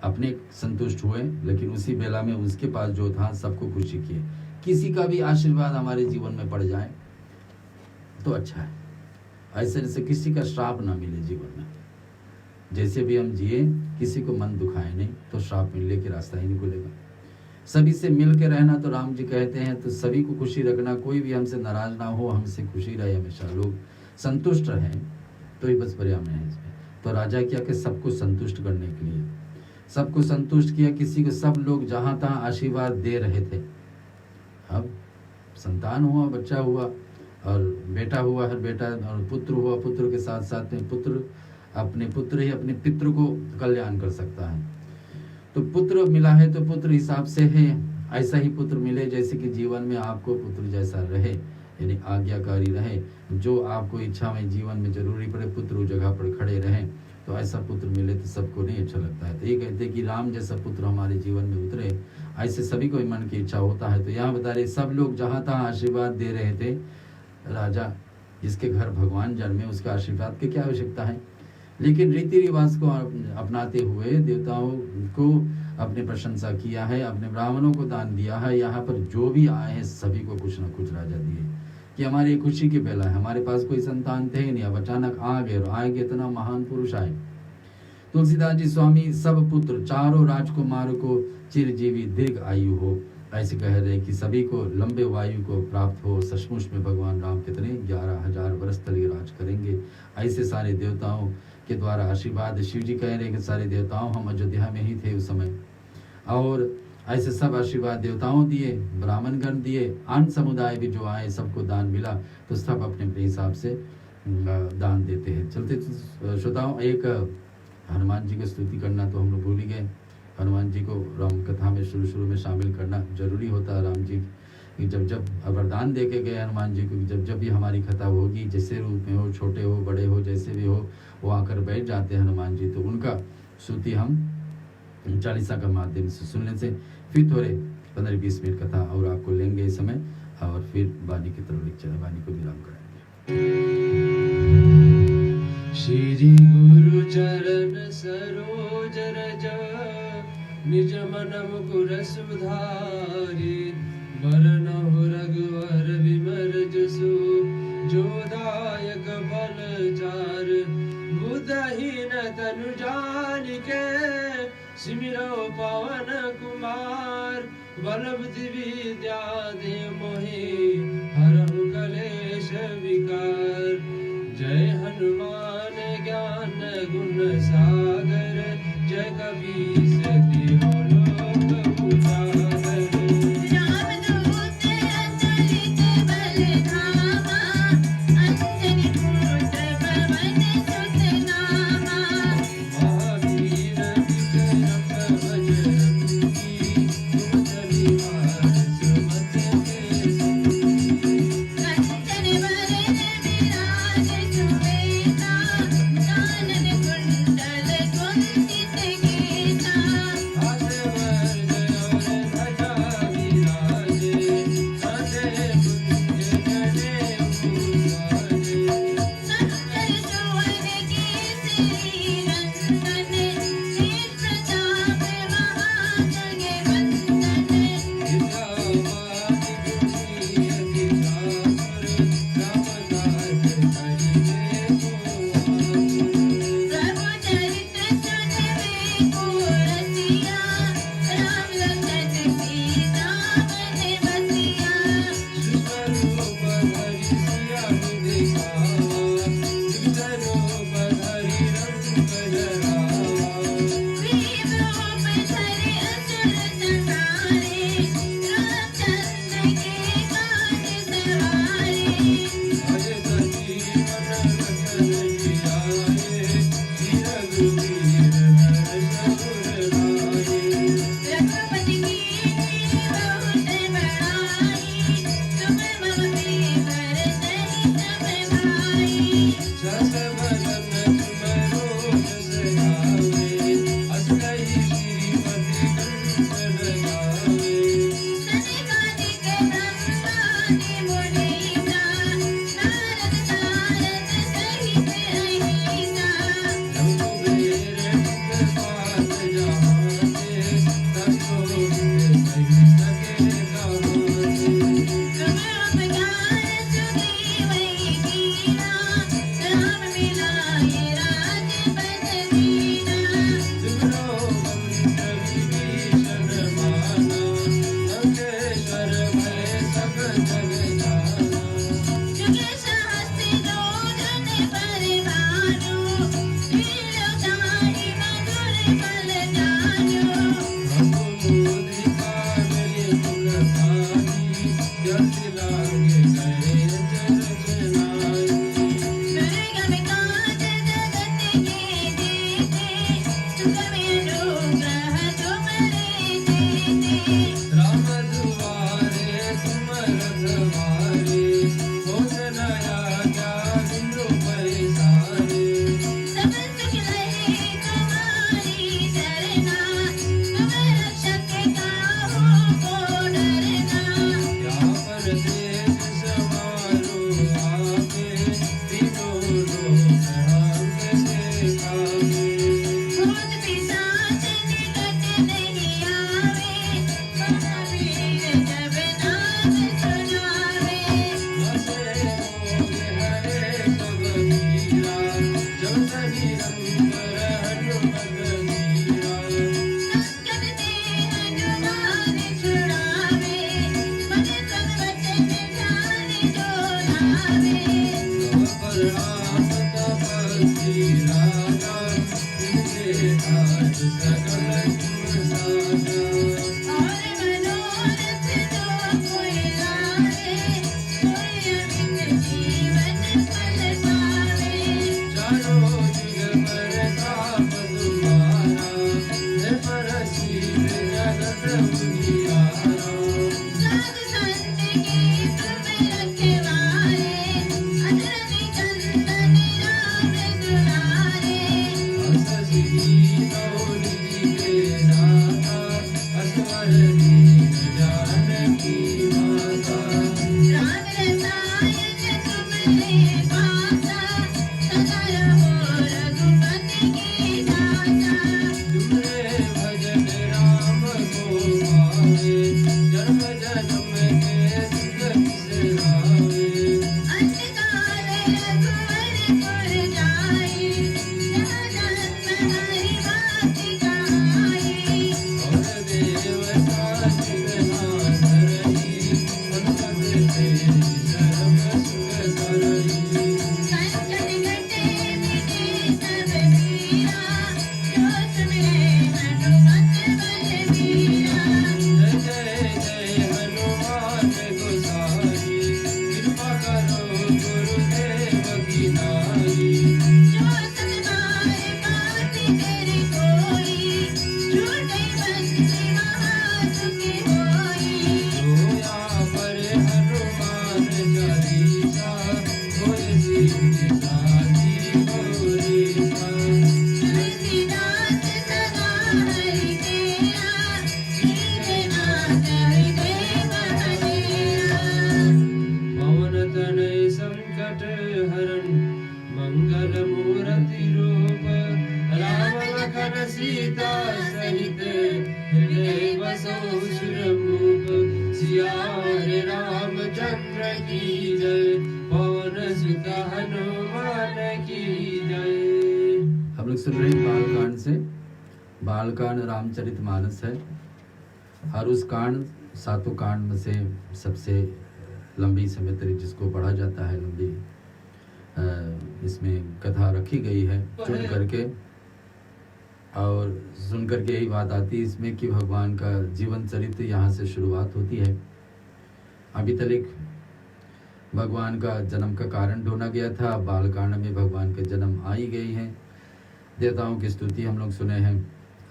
अपने संतुष्ट हुए, लेकिन उसी बेला में उसके पास जो था सबको खुशी किए। किसी का भी आशीर्वाद हमारे जीवन में पड़ जाए तो अच्छा है, ऐसे जैसे किसी का श्राप ना मिले जीवन में। जैसे भी हम जिए, किसी को मन दुखाए नहीं, तो श्राप मिलने की रास्ता ही नहीं खुलेगा। सभी से मिल के रहना, तो राम जी कहते हैं तो सभी को खुशी रखना, कोई भी हमसे नाराज ना हो, हमसे खुशी रहे, हमेशा लोग संतुष्ट रहें, तो ही बस पर्याप्त है इसमें। तो राजा क्या कि सबको संतुष्ट करने के लिए सबको संतुष्ट किया। किसी को सब लोग जहाँ तहाँ आशीर्वाद दे रहे थे। अब संतान हुआ, बच्चा हुआ, और बेटा हुआ, हर बेटा, और पुत्र हुआ, पुत्र के साथ साथ में पुत्र ही अपने पितृ को कल्याण कर सकता है। तो पुत्र मिला है तो पुत्र हिसाब से है, ऐसा ही पुत्र मिले जैसे कि जीवन में आपको पुत्र जैसा रहे, यानी आज्ञाकारी रहे, जो आपको इच्छा में जीवन में जरूरी पड़े पुत्र उस जगह पर खड़े रहें, तो ऐसा पुत्र मिले तो सबको नहीं अच्छा लगता है। तो ये कहते हैं कि राम जैसा पुत्र हमारे जीवन में उतरे, ऐसे सभी को मन की इच्छा होता है। तो यहाँ बता रहे सब लोग जहाँ तहाँ आशीर्वाद दे रहे थे। राजा जिसके घर भगवान जन्मे, उसका आशीर्वाद की क्या आवश्यकता है, लेकिन रीति रिवाज को अपनाते हुए देवताओं को अपने प्रशंसा किया है, अपने ब्राह्मणों को दान दिया है। यहाँ पर जो भी आए हैं सभी को कुछ न कुछ राजा दिए, कि हमारी खुशी की बेला है। हमारे पास कोई संतान थे नहीं, अब अचानक आ गए, और आए इतना महान पुरुष आए। तुलसीदास जी स्वामी सब पुत्र चारों राजकुमार को चिरजीवी दीर्घ आयु हो, ऐसे कह रहे कि सभी को लंबे वायु को प्राप्त हो, सचमुच में भगवान राम कितने 11,000 वर्ष तक राज करेंगे। ऐसे सारे देवताओं के द्वारा आशीर्वाद, शिव जी कह रहे हैं कि सारे देवताओं हम अयोध्या में ही थे उस समय, और ऐसे सब आशीर्वाद देवताओं दिए, ब्राह्मण गण दिए, अन्य समुदाय भी जो आए सबको दान मिला, तो सब अपने अपने हिसाब से दान देते हैं। चलते श्रोताओं, एक हनुमान जी की स्तुति करना तो हम लोग भूल ही गए। हनुमान जी को राम कथा में शुरू में शामिल करना जरूरी होता है। राम जी जब वरदान दे के गए हनुमान जी को, जब भी हमारी कथा होगी, जैसे रूप में हो, छोटे हो बड़े हो, जैसे भी हो, वो आकर बैठ जाते हैं हनुमान जी, तो उनका स्तुति हम चालीसा का माध्यम से सुनने से फिर थोड़े 15-20 मिनट कथा और आपको लेंगे इस समय, और फिर वाणी की तरफ ले चले, वाणी को विराम कराएंगे। श्री गुरु चरण सरोज रज निज मन मुकुर सुधारी, बरनहु रघुवर विमर जसु, जो दायक फल चार, बुद्धहीन तनु जानिके, सिमिरो पवन कुमार, बल बुद्धि विद्या दे मोहि, हरहु कलेश विकार। जय हनुमान ज्ञान गुण सागर, जय कपीस तिहु लोक उजागर। रामदूत अतुलित बल धामा, अंजनी पुत्र पवन सुत नामा। महावीर विक्रम बजरंगी, कुमति निवार सुमति के संगी। कंचन वरन विराज सुवेता, कानन कुंडल कुंचित केसा। हाथ वर और ध्वजा विराजे, कांधे कुंज जने भूषाजे। सुंदर सुवन केसरी नंदन, तेज प्रताप महाजगवंदन। प्रभु चरित्र सुनबे को रसिया, राम लखन सीता मन बसिया। रंग साजा इनके हाथ सकल तुम साजा और मनोरथ जो कोई लाए कोई अमित जीवन फल पावे चारों जुग प्रताप तुम्हारा है प्रसिद्ध जगत उजियारा साधु संत की तुम रखवारे अधर्म चंदन राम दुलारे अससी गौरी के नाथा असवर दीन जानकी माता राम रसायन तुमने पासा सदा रहो रघुपति की दासा तुमरे भजन राम को पावे जन्म जन्म के सुख बिसरावे अंतकाल रघुवर पुर जाई जहाँ जन्म हरि भक्ति गाई और देवता सिगनान रही हनुमत तेरी सर्व सुख करई संकट घटे मिटे सब पीरा जो सुमिरे हनुमत बलबीरा जय जय हनुमान गोसाई कृपा करो गुरुदेव की नाई जो सतबार पाठ करे कोई छूटे बंसी महासुखी होई जोया पर हनुमान चालीसा होय सिद्धि साखी गौरीसा तुलसीदास सदा हरि तेरा नीरनाथ हृदय बहनेरा पवन तनय संकट हरण मंगल मूर्ति रूप राम लखन सीता सहित हृदय बसो सुरभूप सियावर रामचंद्र की जय पवन सुत हनुमान की जय। हम लोग सुन रहे हैं बालकांड से। बालकांड रामचरितमानस है और उस कांड सातों कांड में से सबसे लंबी समय तक जिसको पढ़ा जाता है, लंबी इसमें कथा रखी गई है चुन करके। और सुन करके यही बात आती है इसमें कि भगवान का जीवन चरित्र यहाँ से शुरुआत होती है। अभी तक भगवान का जन्म का कारण ढूंढा गया था, बालकांड में भगवान के जन्म आई गई है। देवताओं की स्तुति हम लोग सुने हैं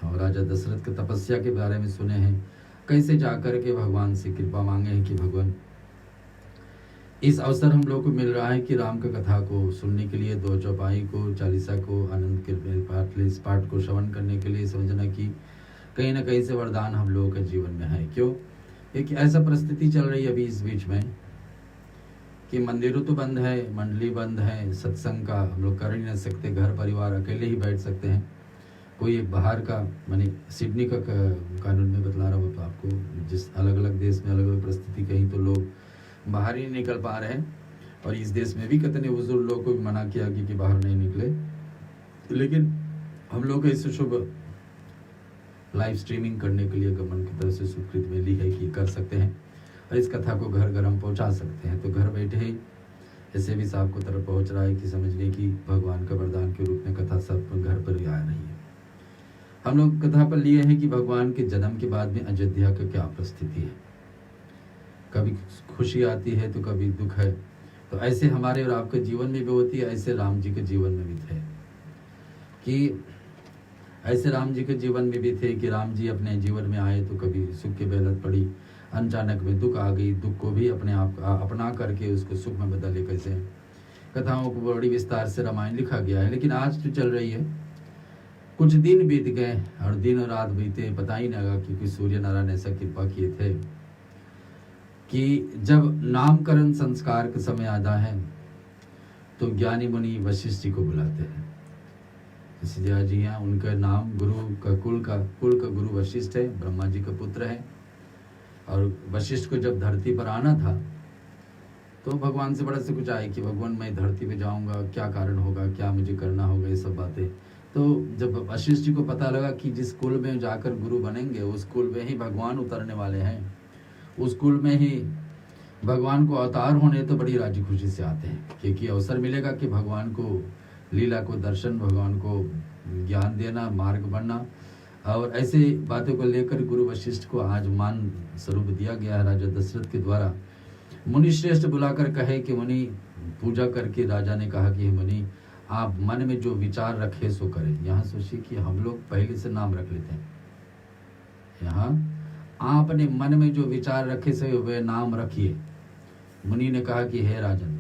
और राजा दशरथ की तपस्या के बारे में सुने हैं, कैसे जाकर के भगवान से कृपा मांगे हैं कि भगवान इस अवसर हम लोग को मिल रहा है कि राम की कथा को सुनने के लिए, दो चौपाई को, चालीसा को, आनंद के पाठ, इस पाठ को श्रवण करने के लिए समझना कि कहीं ना कहीं से वरदान हम लोगों के जीवन में है। क्यों? एक ऐसा परिस्थिति चल रही है अभी इस बीच में कि मंदिरों तो बंद है, मंडली बंद है, सत्संग का हम लोग कर ही नहीं सकते, घर परिवार अकेले ही बैठ सकते हैं। कोई एक बाहर का, मानी सिडनी का कानून में बतला रहा हूँ तो आपको, जिस अलग अलग देश में अलग अलग परिस्थिति, कहीं तो लोग बाहर ही नहीं निकल पा रहे हैं और इस देश में भी कितने बुजुर्ग लोग को भी मना किया कि बाहर नहीं निकले। लेकिन हम लोग को इस शुभ लाइव स्ट्रीमिंग करने के लिए गवर्नमेंट की तरफ से स्वीकृति मिली है कि कर सकते हैं और इस कथा को घर घर हम पहुँचा सकते हैं। तो घर बैठे ही ऐसे भी आपको तरफ पहुँच रहा है कि समझिए कि भगवान का वरदान के रूप में कथा सब घर पर ही आ रही है। हम लोग कथा पर लिए हैं कि भगवान के जन्म के बाद में अयोध्या का क्या परिस्थिति है। कभी खुशी आती है तो कभी दुख है, तो ऐसे हमारे और आपके जीवन में भी होती है, ऐसे राम जी के जीवन में भी थे कि ऐसे राम जी के जीवन में भी थे कि राम जी अपने जीवन में आए तो कभी सुख की बेलत पड़ी, अचानक में दुख आ गई, दुख को भी अपने आप अपना करके उसको सुख में बदले। कैसे कथाओं को बड़ी विस्तार से रामायण लिखा गया है। लेकिन आज जो चल रही है, कुछ दिन बीत गए और दिन और रात बीते, पता ही नहीं लगा क्योंकि सूर्य नारायण ऐसा कृपा किए थे कि जब नामकरण संस्कार का समय आता है तो ज्ञानी मुनि वशिष्ठ जी को बुलाते हैं। सिद्धिया जी हैं, उनका नाम गुरु का कुल का गुरु वशिष्ठ है, ब्रह्मा जी का पुत्र है। और वशिष्ठ को जब धरती पर आना था तो भगवान से बड़ा से कुछ आए कि भगवान मैं धरती पे जाऊंगा, क्या कारण होगा, क्या मुझे करना होगा, ये सब बातें। तो जब वशिष्ठ जी को पता लगा कि जिस कुल में जाकर गुरु बनेंगे उस कुल में ही भगवान उतरने वाले हैं, उस कुल में ही भगवान को अवतार होने, तो बड़ी राजी खुशी से आते हैं क्योंकि अवसर मिलेगा कि भगवान को लीला को दर्शन, भगवान को ज्ञान देना, मार्ग बनना, और ऐसे बातों को लेकर गुरु वशिष्ठ को आज मान स्वरूप दिया गया है राजा दशरथ के द्वारा। मुनि श्रेष्ठ बुलाकर कहे कि मुनि पूजा करके राजा ने कहा कि मुनि आप मन में जो विचार रखे सो करें। यहाँ सोचिए कि हम लोग पहले से नाम रख लेते हैं, यहाँ आपने मन में जो विचार रखे से वे नाम रखिए। मुनि ने कहा कि हे राजन,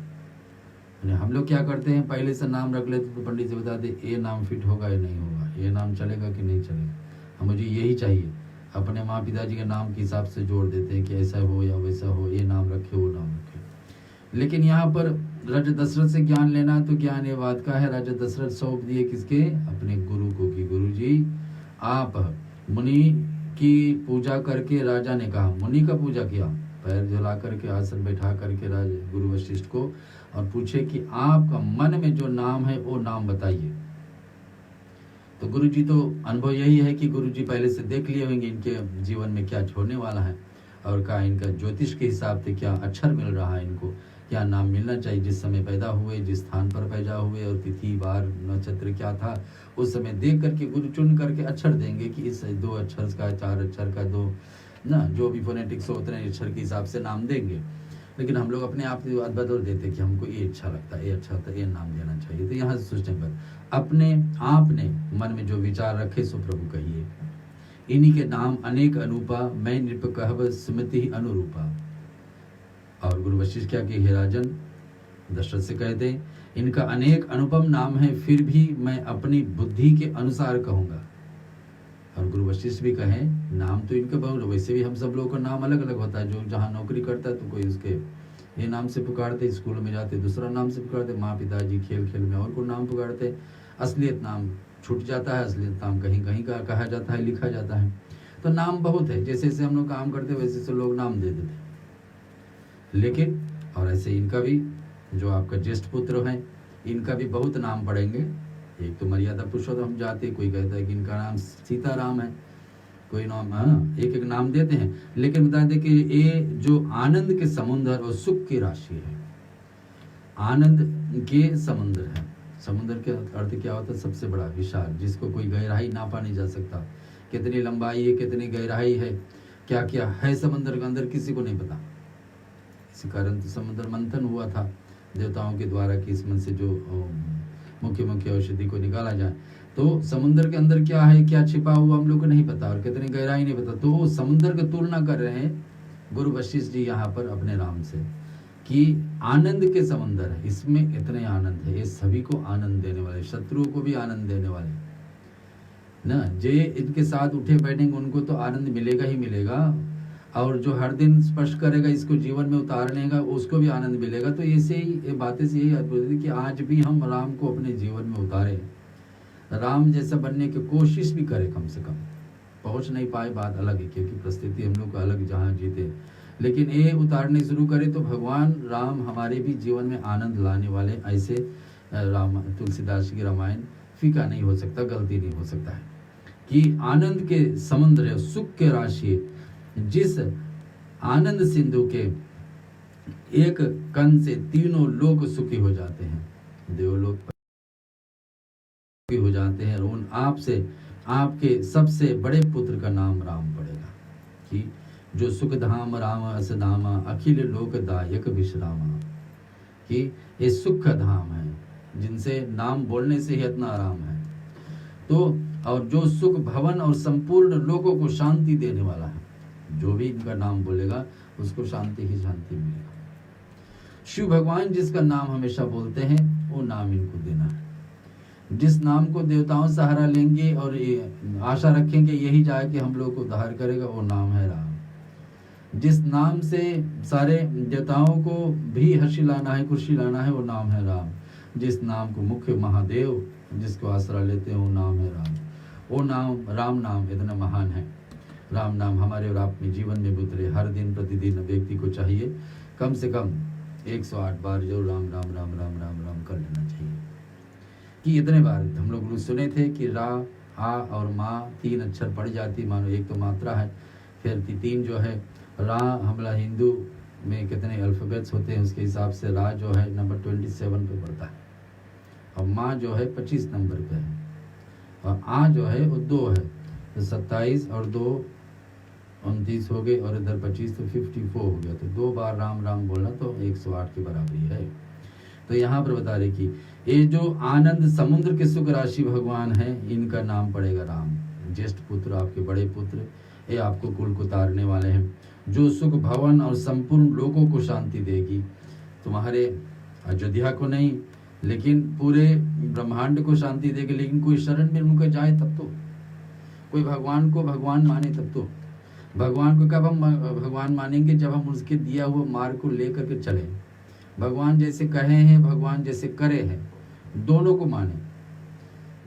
हम लोग क्या करते हैं, पहले से नाम रख लेते तो पंडित जी बताते ये नाम फिट होगा या नहीं होगा, ये नाम चलेगा कि नहीं चलेगा, हम मुझे यही चाहिए। अपने माँ पिताजी के नाम के हिसाब से जोड़ देते हैं कि ऐसा हो या वैसा हो, ये नाम रखे वो नाम रखे। लेकिन यहाँ पर राजा दशरथ से ज्ञान लेना, तो ज्ञान ये बात का है, राजा दशरथ सौंप दिए किसके, अपने गुरु को, कि गुरु जी आप मुनि की पूजा करके, राजा ने कहा मुनि का पूजा किया, पैर झुला करके आसन बैठा करके राजा गुरु वशिष्ठ को, और पूछे कि आपका मन में जो नाम है वो नाम बताइए। तो गुरु जी तो अनुभव यही है कि गुरु जी पहले से देख लिए होंगे इनके जीवन में क्या छोड़ने वाला है, और क्या इनका ज्योतिष के हिसाब से क्या अक्षर मिल रहा है, इनको क्या नाम मिलना चाहिए, जिस समय पैदा हुए, जिस स्थान पर पैदा हुए, और तिथि बार नक्षत्र क्या था, उस समय देख करके गुरु चुन करके अक्षर देंगे कि इस 2 अक्षर का, 4 अक्षर का, 2 ना जो भी फोनेटिक्स होते हैं अक्षर के हिसाब से नाम देंगे। लेकिन हम लोग अपने आप बदल देते कि हमको ये अच्छा लगता है, ये अच्छा था, ये नाम देना चाहिए। तो यहाँ से सोचने पर अपने आपने मन में जो विचार रखे सो प्रभु कहिए। इन्हीं के नाम अनेक अनूपा, मैं नृप कहब सुमति अनुरूपा। और गुरु वशिष्ठ क्या कि हे राजन, दशरथ से कहते इनका अनेक अनुपम नाम है, फिर भी मैं अपनी बुद्धि के अनुसार कहूंगा। और गुरु वशिष्ठ भी कहे नाम तो इनके बहुत, वैसे भी हम सब लोगों का नाम अलग अलग होता है। जो जहाँ नौकरी करता है तो कोई उसके ये नाम से पुकारते, स्कूल में जाते दूसरा नाम से पुकारते, माँ पिताजी खेल खेल में और को नाम पुकारते, असलियत नाम छूट जाता है, असलियत नाम कहीं कहीं का कहा जाता है, लिखा जाता है। तो नाम बहुत है, जैसे जैसे हम लोग काम करते वैसे से लोग नाम दे देते। लेकिन और ऐसे इनका भी जो आपका ज्येष्ठ पुत्र है, इनका भी बहुत नाम पड़ेंगे। एक तो मर्यादा पुरुषोत्तम जाति, कोई कहता है कि इनका नाम सीताराम है, कोई नाम, हाँ एक एक नाम देते हैं। लेकिन बता दें कि ये जो आनंद के समुद्र और सुख की राशि है, आनंद के समुद्र है। समुद्र के अर्थ क्या होता है, सबसे बड़ा विशाल, जिसको कोई गहराई नापा नहीं जा सकता, कितनी लंबाई है, कितनी गहराई है, क्या क्या है समुद्र के अंदर, किसी को नहीं पता। इसी कारण तो समुद्र मंथन हुआ था देवताओं के द्वारा कि इसमें से जो मुख्य मुख्य औषधि को निकाला जाए। तो समुद्र के अंदर क्या है, क्या छिपा हुआ हम लोग को नहीं पता, और कितनी गहराई नहीं पता। तो समुद्र की तुलना कर रहे हैं गुरु वशिष्ठ जी यहाँ पर अपने राम से, कि आनंद के समुद्र है, इसमें इतने आनंद है, ये सभी को आनंद देने वाले, शत्रुओं को भी आनंद देने वाले ना। जे इनके साथ उठे बैठेंगे उनको तो आनंद मिलेगा ही मिलेगा, और जो हर दिन स्पर्श करेगा, इसको जीवन में उतारने का, उसको भी आनंद मिलेगा। तो ऐसे ही ये बातें से यही अद्भुत है कि आज भी हम राम को अपने जीवन में उतारे, राम जैसा बनने की कोशिश भी करें। कम से कम पहुंच नहीं पाए बात अलग है, क्योंकि परिस्थिति हम लोग को अलग जहाँ जीते, लेकिन ये उतारने शुरू करें तो भगवान राम हमारे भी जीवन में आनंद लाने वाले। ऐसे राम तुलसीदास की रामायण फीका नहीं हो सकता, गलती नहीं हो सकता है कि आनंद के समुद्र है, सुख के राशि, जिस आनंद सिंधु के एक कण से तीनों लोग सुखी हो जाते हैं, देवलोक सुखी हो जाते हैं। और उन आपसे आपके सबसे बड़े पुत्र का नाम राम पड़ेगा, कि जो सुख धाम राम असदामा, अखिल लोकदायक विश्रामा, कि ये सुख धाम है, जिनसे नाम बोलने से ही इतना आराम है। तो और जो सुख भवन और संपूर्ण लोगों को शांति देने वाला है, जो भी इनका नाम बोलेगा उसको शांति ही शांति मिलेगा। शिव भगवान जिसका नाम हमेशा बोलते हैं, वो नाम इनको देना है। जिस नाम को देवताओं सहारा लेंगे और आशा रखेंगे यही जाके हम लोग को उद्धार करेगा, वो नाम है राम। जिस नाम से सारे देवताओं को भी हर्षी लाना है, खुशी लाना है, वो नाम है राम। जिस नाम को मुख्य महादेव जिसको आसरा लेते हैं, वो नाम है राम। वो नाम, राम नाम इतना महान है। राम नाम हमारे और आप में जीवन में उतरे। हर दिन प्रतिदिन व्यक्ति को चाहिए कम से कम 108 बार जो राम राम राम राम राम राम कर लेना चाहिए। कि इतने बार हम लोग सुने थे कि रा, आ और माँ 3 अक्षर पड़ जाती, मानो एक तो मात्रा है, फिर 3 जो है रा, हमारा हिंदू में कितने अल्फ़ाबेट्स होते हैं उसके हिसाब से रा जो है नंबर 27 पे पड़ता है। और माँ जो है 25 नंबर पे है, और आ जो है वो 2 है, तो 27 और 2 29 हो गए, और इधर 25 तो 54 हो गया। तो 2 बार राम राम बोलना तो 108 के बराबरी है। तो यहाँ पर बता रहे कि ये जो आनंद समुद्र के सुख राशि भगवान है, इनका नाम पड़ेगा राम। ज्येष्ठ पुत्र, आपके बड़े पुत्र, ये आपको कुल को तारने वाले हैं, जो सुख भवन और संपूर्ण लोगों को शांति देगी। तुम्हारे अयोध्या को नहीं, लेकिन पूरे ब्रह्मांड को शांति देगी। लेकिन कोई शरण में उनका जाए तब तो, कोई भगवान को भगवान माने तब तो। भगवान को कब हम भगवान मानेंगे? जब हम उसके दिया हुआ मार्ग को लेकर के चले। भगवान जैसे कहे हैं, भगवान जैसे करे हैं, दोनों को माने।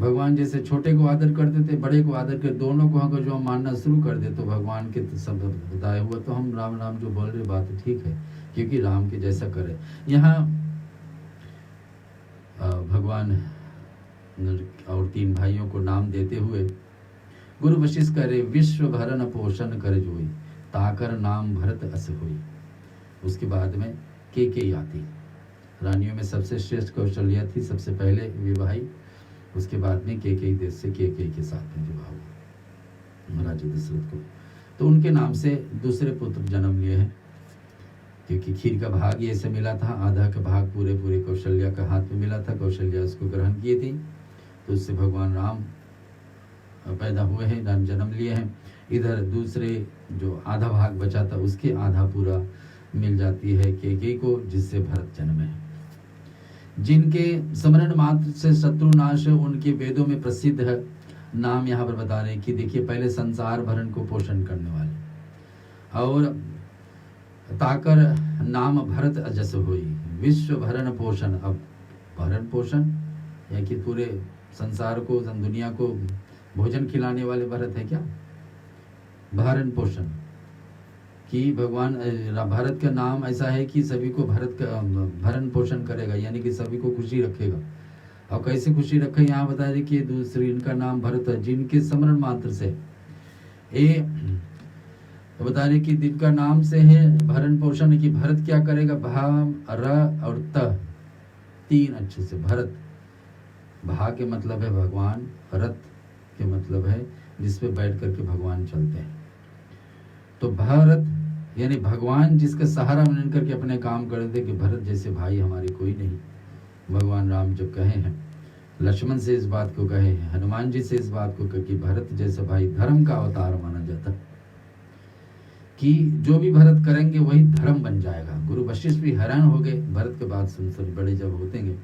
भगवान जैसे छोटे को आदर करते थे, बड़े को आदर कर, दोनों को अगर जो हम मानना शुरू कर दे तो भगवान के सब बताए हुआ, तो हम राम राम जो बोल रहे बात ठीक है, क्योंकि राम के जैसा करे। यहाँ भगवान और 3 भाइयों को नाम देते हुए गुरु वशिष्ठ करे, विश्व भरण पोषण कर जोई, ताकर नाम भरत अस होई। उसके बाद में केकई आती। रानियों में सबसे श्रेष्ठ कौशल्या थी, सबसे पहले विवाही। उसके बाद में केकई देश से केकई के साथ में विवाह हुआ राजा दशरथ को। तो उनके नाम से दूसरे पुत्र जन्म लिए हैं, क्योंकि खीर का भाग ये से मिला था, आधा का भाग पूरे पूरे कौशल्या का हाथ में मिला था। कौशल्या उसको ग्रहण किए थी, तो उससे भगवान राम पैदा हुए हैं, राम जन्म लिए हैं। इधर दूसरे जो आधा भाग बचा था, उसके आधा पूरा मिल जाती है केकई को, जिससे भरत जन्मे हैं। जिनके स्मरण मात्र से शत्रु नाश, उनके वेदों में प्रसिद्ध है नाम। यहाँ पर बता रहे हैं कि देखिए, पहले संसार भरण को पोषण करने वाले, और ताकर नाम भरत अजस होई, विश्व भरण पोषण। अब भरण पोषण या कि पूरे संसार को, दुनिया को भोजन खिलाने वाले भरत है क्या? भरण पोषण कि भगवान भारत का नाम ऐसा है कि सभी को भरत का भरण पोषण करेगा, यानी कि सभी को खुशी रखेगा। और कैसे खुशी रखे, यहाँ बता रहे कि दूसरी इनका नाम भरत है, जिनके स्मरण मात्र से ये बता रहे कि जिनका नाम से है भरण पोषण, कि भरत क्या करेगा? भाम र और त 3 अच्छे से। भरत, भा के मतलब है भगवान, रथ के मतलब है जिसपे बैठ करके भगवान चलते हैं। तो भारत यानी भगवान जिसका सहारा मान करके अपने काम कर दे, कि भरत जैसे भाई हमारे कोई नहीं। भगवान राम जब कहे हैं, लक्ष्मण से इस बात को कहे हैं, हनुमान जी से इस बात को कहे कि भरत जैसा भाई धर्म का अवतार माना जाता, कि जो भी भरत करेंगे वही धर्म बन जाएगा। गुरु वशिष्ठ भी हैरान हो गए भरत के बात सुन, बड़े जब होतेंगे।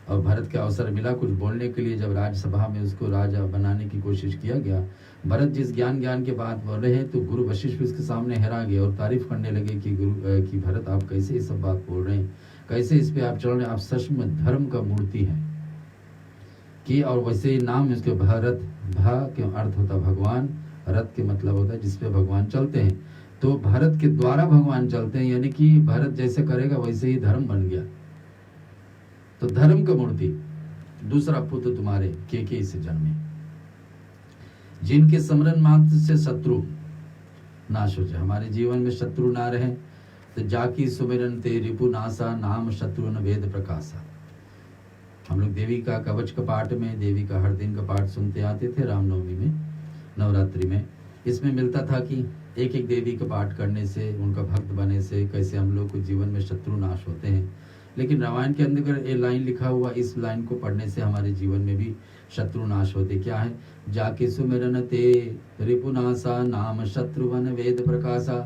और भरत के अवसर मिला कुछ बोलने के लिए, जब राज्यसभा में उसको राजा बनाने की कोशिश किया गया। भरत जिस ज्ञान के बात बोल रहे हैं, तो गुरु वशिष्ठ भी उसके सामने हैरा गए और तारीफ करने लगे कि भरत आप कैसे ये सब बात बोल रहे हैं, कैसे इस पे आप चल रहे हैं, आप सच में धर्म का मूर्ति हैं कि। और वैसे ही नाम इसके भरत, भा के अर्थ होता भगवान, रथ के मतलब होता है जिसपे भगवान चलते हैं। तो भरत के द्वारा भगवान चलते हैं, यानी कि भरत जैसे करेगा वैसे ही धर्म बन गया। तो धर्म का मूर्ति दूसरा पुत्र तुम्हारे केकई से जन्मे, जिनके स्मरण मात्र से शत्रु नाश हो जाए। हमारे जीवन में शत्रु ना रहे, तो जाकी सुमिरन ते रिपु नासा, नाम शत्रु न वेद प्रकाशा। हम लोग देवी का कवच का पाठ में, देवी का हर दिन का पाठ सुनते आते थे रामनवमी में, नवरात्रि में। इसमें मिलता था कि एक एक देवी का पाठ करने से, उनका भक्त बने से कैसे हम लोग को जीवन में शत्रु नाश होते हैं। लेकिन रामायण के अंदर ये लाइन लिखा हुआ, इस लाइन को पढ़ने से हमारे जीवन में भी शत्रु नाश होते। क्या है? जाके सुमिरन ते रिपुनासा, नाम शत्रुघ्न वेद प्रकाशा।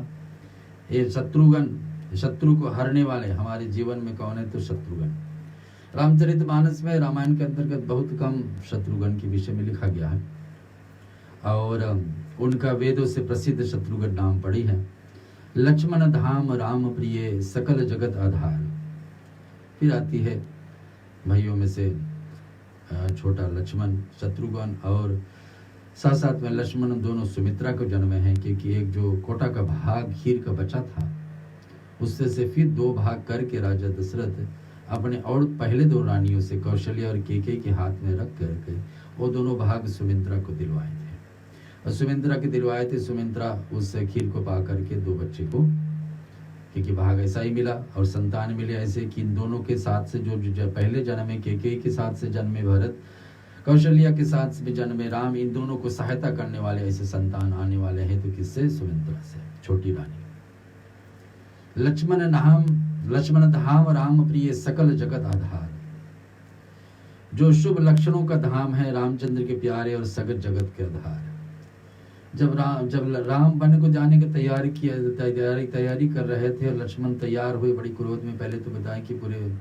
ये शत्रुघ्न, शत्रु को हरने वाले हमारे जीवन में कौन है? तो शत्रुघ्न। रामचरितमानस में, रामायण के अंतर्गत बहुत कम शत्रुघ्न के विषय में लिखा गया है, और उनका वेदों से प्रसिद्ध शत्रुघ्न नाम पड़ी है। लक्ष्मण धाम राम प्रिय, सकल जगत आधार। फिर आती है भाइयों में से छोटा लक्ष्मण, शत्रुघ्न, और साथ साथ में लक्ष्मण दोनों सुमित्रा को जन्मे हैं, क्योंकि एक जो कोटा का भाग खीर का बचा था, उससे से फिर 2 भाग करके राजा दशरथ अपने और पहले 2 रानियों से, कौशल्या और केकई के हाथ में रख करके वो दोनों भाग सुमित्रा को दिलवाए थे। और सुमित्रा के दिलवाए थे, सुमित्रा उस खीर को पा करके 2 बच्चे को क्योंकि भाग ऐसा ही मिला और संतान मिले ऐसे कि इन दोनों के साथ से जो पहले जन्म में केकई के साथ से जन्मे भरत, कौशल्या के साथ भी जन्मे राम, इन दोनों को सहायता करने वाले ऐसे संतान आने वाले हैं। तो किससे? सुमित्रा से, छोटी रानी। लक्ष्मण धाम राम प्रिय सकल जगत आधार, जो शुभ लक्षणों का धाम है, रामचंद्र के प्यारे और सगत जगत के आधार। जब राम वन को जाने की तैयारी कर रहे थे और लक्ष्मण तैयार हुए बड़ी क्रोध में, पहले तो बताएं कि पूरे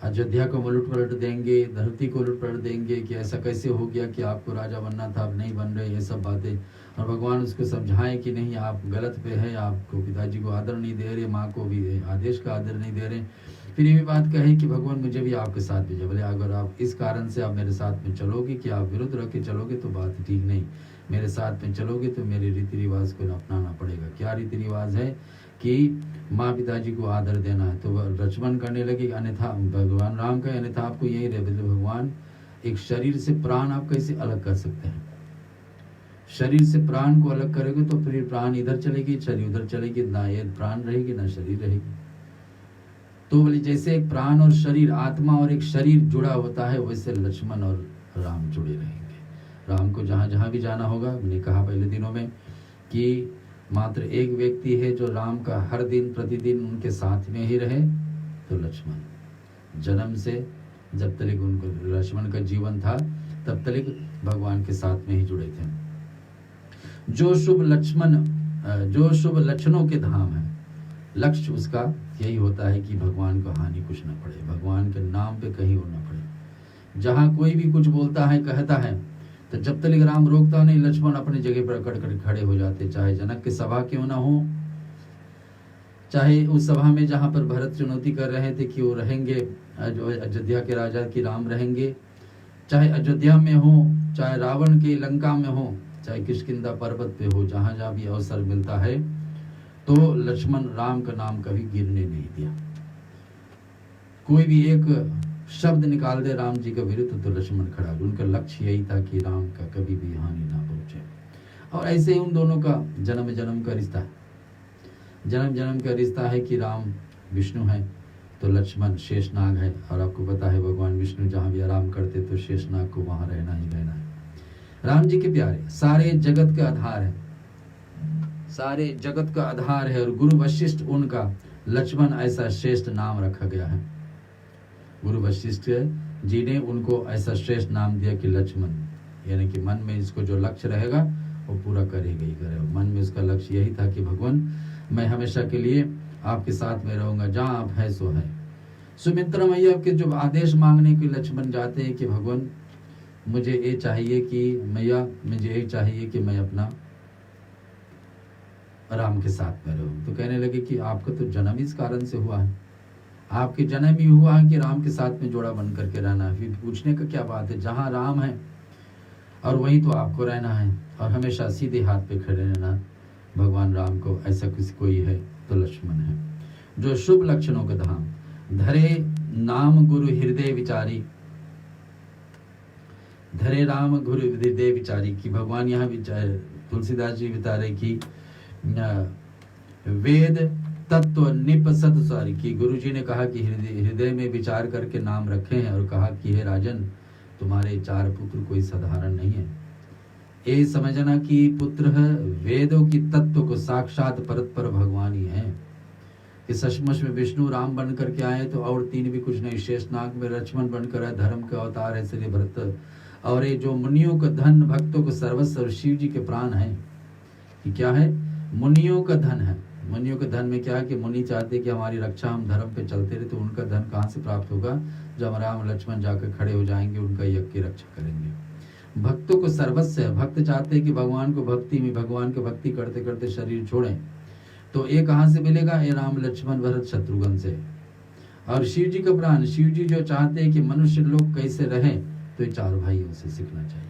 अयोध्या को उलट पलट देंगे, धरती को उलट पलट देंगे, कि ऐसा कैसे हो गया कि आपको राजा बनना था, अब नहीं बन रहे, ये सब बातें। और भगवान उसको समझाएं कि नहीं, आप गलत पे है, आपको पिताजी को आदर नहीं दे रहे, माँ को भी आदेश का आदर नहीं दे रहे। फिर ये भी बात कहे कि भगवान मुझे भी आपके साथ भेजा, बोले अगर आप इस कारण से आप मेरे साथ में चलोगे कि आप विरुद्ध रख के चलोगे तो बात ठीक नहीं, मेरे साथ में चलोगे तो मेरे रीति रिवाज को अपनाना पड़ेगा। क्या रीति रिवाज है? कि माँ पिताजी को आदर देना है। तो लक्ष्मण करने लगे, अन्यथा भगवान राम का अन्यथा आपको यही रहे, भगवान एक शरीर से प्राण आप कैसे अलग कर सकते हैं? शरीर से प्राण को अलग करोगे तो फिर प्राण इधर चलेगी, शरीर उधर चलेगी, ना ये प्राण रहेगी ना शरीर रहेगी। तो बोले जैसे एक प्राण और शरीर, आत्मा और एक शरीर जुड़ा होता है, वैसे लक्ष्मण और राम जुड़े रहेंगे। राम को जहां जहां भी जाना होगा, मैंने कहा पहले दिनों में कि मात्र एक व्यक्ति है जो राम का हर दिन प्रतिदिन उनके साथ में ही रहे, तो लक्ष्मण। जन्म से जब तक उनको लक्ष्मण का जीवन था तब तक भगवान के साथ में ही जुड़े थे। जो शुभ लक्षणों के धाम है, लक्ष्य उसका यही होता है कि भगवान को हानि कुछ न पड़े, भगवान के नाम पे कहीं हो न पड़े। जहां कोई भी कुछ बोलता है कहता है, तो जब तक राम रोकता नहीं, लक्ष्मण अपनी जगह पर अकड़ कर खड़े हो जाते, चाहे जनक की सभा क्यों ना हो, चाहे उस सभा में जहां पर भरत चुनौती कर रहे थे कि वो रहेंगे, अयोध्या के राजा की राम रहेंगे, चाहे अयोध्या में हो, चाहे रावण के लंका में हो, चाहे किष्किंधा पर्वत पे हो, जहां जहां भी अवसर मिलता है, तो लक्ष्मण राम का नाम कभी गिरने नहीं दिया। कोई भी एक शब्द निकाल दे राम जी के विरुद्ध तो लक्ष्मण खड़ा। उनका लक्ष्य यही था कि राम का कभी भी हानि ना पहुंचे। और ऐसे ही उन दोनों का जन्म जन्म का रिश्ता है, जन्म जन्म का रिश्ता है कि राम विष्णु है तो लक्ष्मण शेषनाग है। और आपको पता है भगवान विष्णु जहां भी आराम करते तो शेषनाग को वहां रहना ही रहना है। राम जी के प्यारे सारे जगत का आधार है, सारे जगत का आधार है। और गुरु वशिष्ठ उनका लक्ष्मण ऐसा श्रेष्ठ नाम रखा गया है। गुरु वशिष्ठ जी ने उनको ऐसा श्रेष्ठ नाम दिया कि लक्ष्मण, यानी कि मन में इसको जो लक्ष्य रहेगा वो पूरा करेगा ही करेगा। मन में उसका लक्ष्य यही था कि भगवान मैं हमेशा के लिए आपके साथ में रहूंगा, जहां आप है सो है। सुमित्रा मैया के जो आदेश मांगने के लक्ष्मण जाते हैं कि भगवान मुझे ये चाहिए कि मैया मुझे ये चाहिए कि मैं अपना राम के साथ में रहूं। तो कहने लगे कि आपका तो जन्म इस कारण से हुआ है, आपके जन्म ही हुआ है कि राम के साथ में जोड़ा बन करके रहना है। फिर पूछने का क्या बात है, जहां राम है और वहीं तो आपको रहना है और हमेशा सीधे हाथ पे खड़े रहना। भगवान राम को ऐसा किसी कोई है तो लक्ष्मण है। जो शुभ लक्षणों का धाम, धरे नाम गुरु हृदय विचारी, धरे राम गुरु हृदय विचारी की भगवान यहाँ विचार तुलसीदास जी बता रहे कि वेद तत्व निप सत सारी की गुरु जी ने कहा कि हृदय में विचार करके नाम रखे हैं और कहा कि हे राजन तुम्हारे 4 पुत्र कोई साधारण नहीं है। ये समझना कि पुत्र वेदों की तत्व को साक्षात परत पर भगवान ही है कि सचमुच में विष्णु राम बन करके आए तो और 3 भी कुछ नहीं, शेषनाग में लक्ष्मण बनकर है, धर्म का अवतार है श्री भरत। और ये जो मुनियों का धन भक्तों को सर्वस्व शिव जी के प्राण है कि क्या है, मुनियों का धन है। मुनियों के धन में क्या है कि मुनि चाहते कि हमारी रक्षा हम धर्म पे चलते रहे, तो उनका धन कहाँ से प्राप्त होगा, जब राम लक्ष्मण जाकर खड़े हो जाएंगे उनका यज्ञ की रक्षा करेंगे। भक्तों को सर्वस्व है, भक्त चाहते हैं कि भगवान को भक्ति में भगवान की भक्ति करते करते शरीर छोड़ें, तो ये कहाँ से मिलेगा, ये राम लक्ष्मण भरत शत्रुघ्न से। और शिव जी का प्राण, शिव जी जो चाहते हैं कि मनुष्य लोग कैसे रहे, तो ये 4 भाइयों से सीखना चाहिए।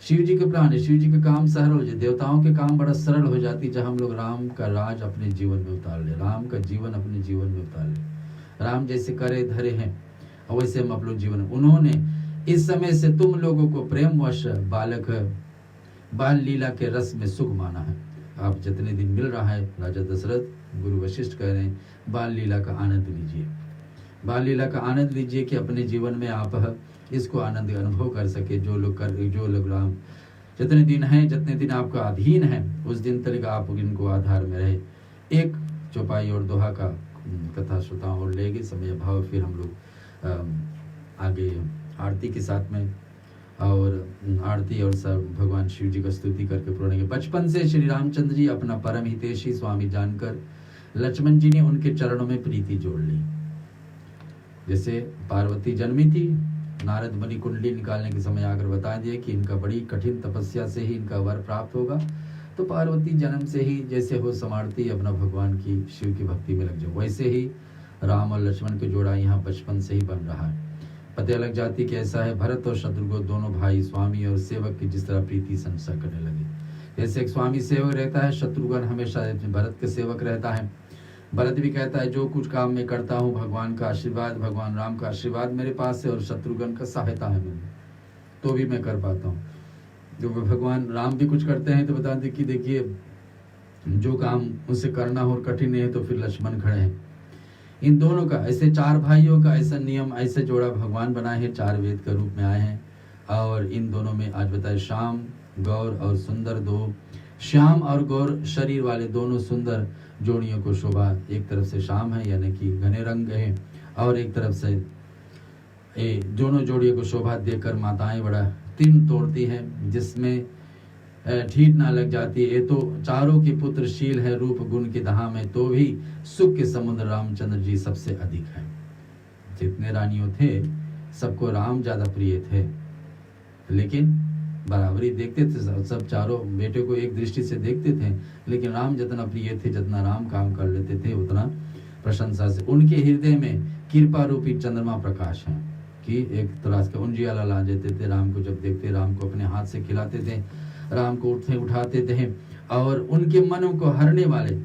शिव जी के प्राण, शिव जी के काम सरल हो जाए, देवताओं के काम बड़ा सरल हो जाती जब हम लोग राम का राज अपने जीवन में उतार ले, राम का जीवन अपने जीवन में उतार ले। राम जैसे करे धरे हैं और वैसे हम अपने जीवन, उन्होंने इस समय से तुम लोगों को प्रेमवश बाल लीला के रस में सुख माना है। आप जितने दिन मिल रहा है राजा दशरथ गुरु वशिष्ठ कह रहे हैं बाल लीला का आनंद लीजिए, बाल लीला का आनंद लीजिए कि अपने जीवन में आप इसको आनंद अनुभव कर सके। जो लोग राम जितने दिन हैं, जितने दिन आपका अधीन है, उस दिन तक आप इनको आधार में रहे। एक चौपाई और दोहा का कथा श्रोताओं और लेगे समय भाव, फिर हम लोग आगे आरती के साथ में और आरती और सब भगवान शिव जी का स्तुति करके पूर्ण। बचपन से श्री रामचंद्र जी अपना परम हितैषी स्वामी जानकर लक्ष्मण जी ने उनके चरणों में प्रीति जोड़ ली। जैसे पार्वती जन्मी थी, नारद मुनि कुंडली निकालने के समय आकर बता दिए कि इनका बड़ी कठिन तपस्या से ही इनका वर प्राप्त होगा, तो पार्वती जन्म से ही जैसे हो समारती अपना भगवान की शिव की भक्ति में लग जाओ, वैसे ही राम और लक्ष्मण की जोड़ा यहाँ बचपन से ही बन रहा है। पता लग जाती कि ऐसा है, भरत और शत्रुघ्न दोनों भाई स्वामी और सेवक की जिस तरह प्रीति संसार करने लगे। जैसे एक स्वामी सेवक रहता है, शत्रुघ्न हमेशा भरत के सेवक रहता है। भरत भी कहता है जो कुछ काम मैं करता हूँ भगवान का आशीर्वाद, भगवान राम का आशीर्वाद मेरे पास है और शत्रुघ्न का सहायता है मैंने, तो भी मैं कर पाता हूँ। जो भगवान राम भी कुछ करते हैं तो बताते कि देखिए जो काम उसे करना हो कठिन है तो फिर लक्ष्मण खड़े हैं। इन दोनों का ऐसे चार भाइयों का ऐसा नियम, ऐसे जोड़ा भगवान बनाए हैं, चार वेद के रूप में आए हैं। और इन दोनों में आज बताए श्याम गौर और सुंदर, दो श्याम और गौर शरीर वाले दोनों सुंदर जोड़ियों को शोभा, एक तरफ से श्याम है यानी कि घने रंग है और एक तरफ से दोनों जोड़ियों को शोभा देकर माताएं बड़ा तीन तोड़ती हैं, जिसमें ठीठ ना लग जाती है। ये तो चारों की पुत्रशील है, रूप गुण की दहा में तो भी सुख के समुद्र रामचंद्र जी सबसे अधिक है। जितने रानियों थे सबको राम ज्यादा प्रिय थे, लेकिन बराबरी देखते थे, सब चारों बेटे को एक दृष्टि से देखते थे, लेकिन राम जितना प्रिय थे, जितना राम काम कर लेते थे उतना प्रशंसा से। उनके हृदय में कृपा रूपी चंद्रमा प्रकाश है कि एक तरह से उंजियाला ला देते थे। राम को जब देखते, राम को अपने हाथ से खिलाते थे, राम को उठाते थे और उनके मनों को हरने वाले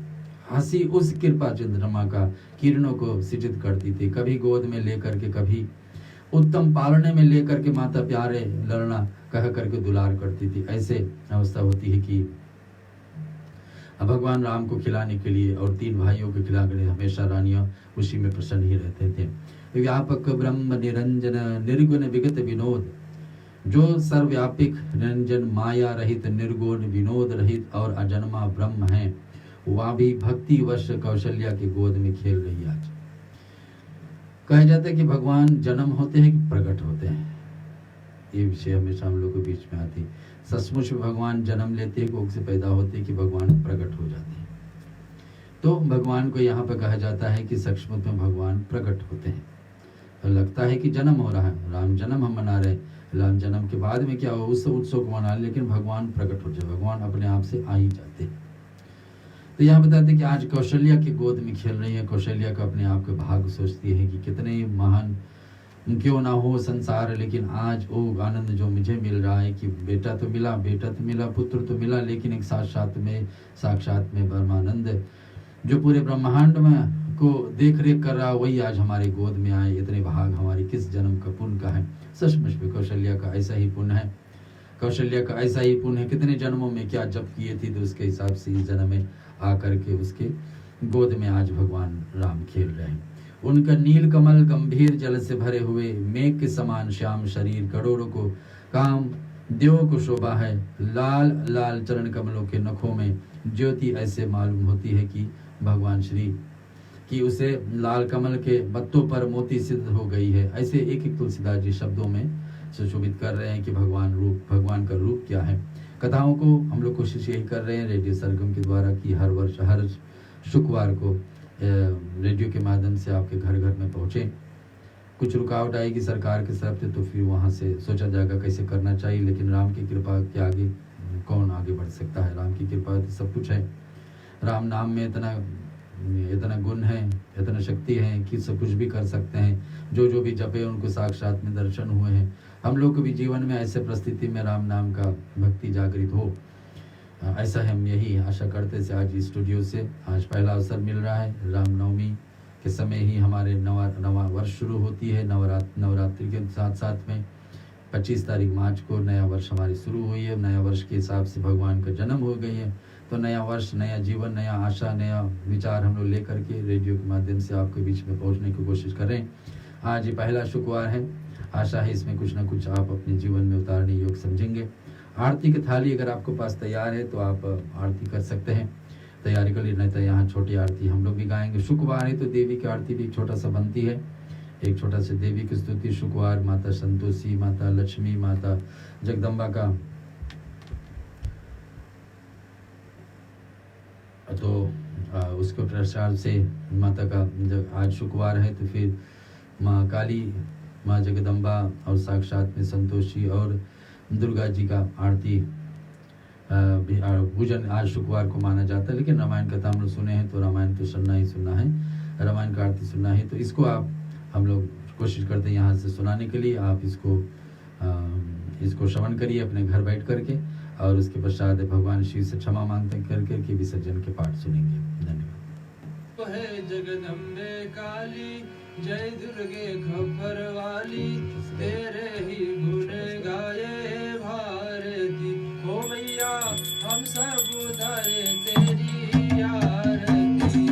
हंसी उस कृपा चंद्रमा का किरणों को सिचित करती थी। कभी गोद में लेकर के, कभी उत्तम पालने में लेकर के माता प्यारे लड़ना कह करके दुलार करती थी। ऐसे अवस्था होती है कि भगवान राम को खिलाने के लिए और तीन भाइयों को खिलाने हमेशा रानियां उसी में प्रसन्न ही रहते थे। व्यापक ब्रह्म निरंजन निर्गुण विगत विनोद, जो सर्वव्यापिक निरंजन माया रहित निर्गुण विनोद रहित और अजन्मा ब्रह्म है, वह भी भक्ति वश कौशल्या की गोद में खेल रही। आज कहा जाता है कि भगवान जन्म होते हैं कि प्रकट होते हैं, ये विषय हमेशा हम लोग के बीच में आती। सचमुच में भगवान जन्म लेते हैं, कोख से पैदा होते हैं कि भगवान प्रकट हो जाते हैं। तो भगवान को यहाँ पे कहा जाता है कि सचमुच में भगवान प्रकट होते हैं। तो लगता है कि जन्म हो रहा है, राम जन्म हम मना रहे, राम जन्म के बाद में क्या हो उस उत्सव को मना, लेकिन भगवान प्रकट हो जाए, भगवान अपने आप से आ ही जाते हैं। तो यहाँ बताते हैं कि आज कौशल्या की गोद में खेल रही है। कौशल्या का अपने आप के भाग सोचती है कि कितने महान क्यों ना हो संसार, लेकिन आज वो आनंद जो मुझे मिल रहा है कि बेटा तो मिला, पुत्र तो मिला, लेकिन एक साक्षात में ब्रह्मानंद जो पूरे ब्रह्मांड में को देख रेख कर रहा, वही आज हमारे गोद में आए। इतने भाग हमारे किस जन्म का पुण्य का है। सचमुच में कौशल्या का ऐसा ही पुण्य है, कौशल्या का ऐसा ही पुण्य है। कितने जन्मों में क्या जप किए थे, तो उसके हिसाब से इस जन्म में आकर के उसके गोद में आज भगवान राम खेल रहे हैं। उनका नील कमल गंभीर जल से भरे हुए मेघ के समान श्याम शरीर करोड़ों को काम देव को शोभा है। लाल लाल चरण कमलों के नखों में ज्योति ऐसे मालूम होती है कि भगवान श्री कि उसे लाल कमल के पत्तों पर मोती सिद्ध हो गई है। ऐसे एक एक तुलसीदास जी शब्दों में सुशोभित कर रहे हैं कि भगवान का रूप क्या है। कथाओं को हम लोग कोशिश यही कर रहे हैं रेडियो सरगम के द्वारा कि हर वर्ष हर शुक्रवार को रेडियो के माध्यम से आपके घर घर में पहुँचे। कुछ रुकावट आएगी सरकार की तरफ से, तो फिर वहाँ से सोचा जाएगा कैसे करना चाहिए, लेकिन राम की कृपा के आगे कौन आगे बढ़ सकता है। राम की कृपा तो सब कुछ है। राम नाम में इतना गुण है, इतना शक्ति है कि सब कुछ भी कर सकते हैं। जो भी जपे उनको साक्षात में दर्शन हुए हैं। हम लोग को भी जीवन में ऐसे परिस्थिति में राम नाम का भक्ति जागृत हो, ऐसा हम यही आशा करते से आज स्टूडियो से आज पहला अवसर मिल रहा है। रामनवमी के समय ही हमारे नवा वर्ष शुरू होती है। नवरात्रि के साथ साथ में 25 तारीख मार्च को नया वर्ष हमारी शुरू हुई है। नया वर्ष के हिसाब से भगवान का जन्म हो गई है। तो नया वर्ष, नया जीवन, नया आशा, नया विचार हम लोग लेकर के रेडियो के माध्यम से आपके बीच में पहुंचने की कोशिश कर रहे हैं। आज ये पहला शुक्रवार है, आशा है इसमें कुछ ना कुछ आप अपने जीवन में उतारने योग्य समझेंगे। आरती की थाली अगर आपके पास तैयार है तो आप आरती कर सकते हैं, तैयारी कर ली, नहीं तो यहाँ छोटी आरती हम लोग भी गाएंगे। शुक्रवार है तो देवी की आरती भी छोटा सा बनती है, एक छोटा सा देवी की स्तुति। शुक्रवार माता संतोषी, माता लक्ष्मी, माता जगदम्बा का तो उसके प्रसाद से माता का, जब आज शुक्रवार है तो फिर माँ काली, माँ जगदम्बा और साक्षात में संतोषी और दुर्गा जी का आरती पूजन आज शुक्रवार को माना जाता है। लेकिन रामायण कथा हम लोग सुने हैं तो रामायण तो सुनना ही सुनना है, रामायण का आरती सुनना है, तो इसको आप हम लोग कोशिश करते हैं यहाँ से सुनाने के लिए। आप इसको श्रवण करिए अपने घर बैठ करके, और उसके पश्चात भगवान शिव से क्षमा मांगते करके विसर्जन के पाठ सुनेंगे। धन्यवाद। है जगदम्बे काली, जय दुर्गे खप्पर वाली, तेरे ही गुण गाये भारती। ओ मैया हम सब उतारे तेरी आरती।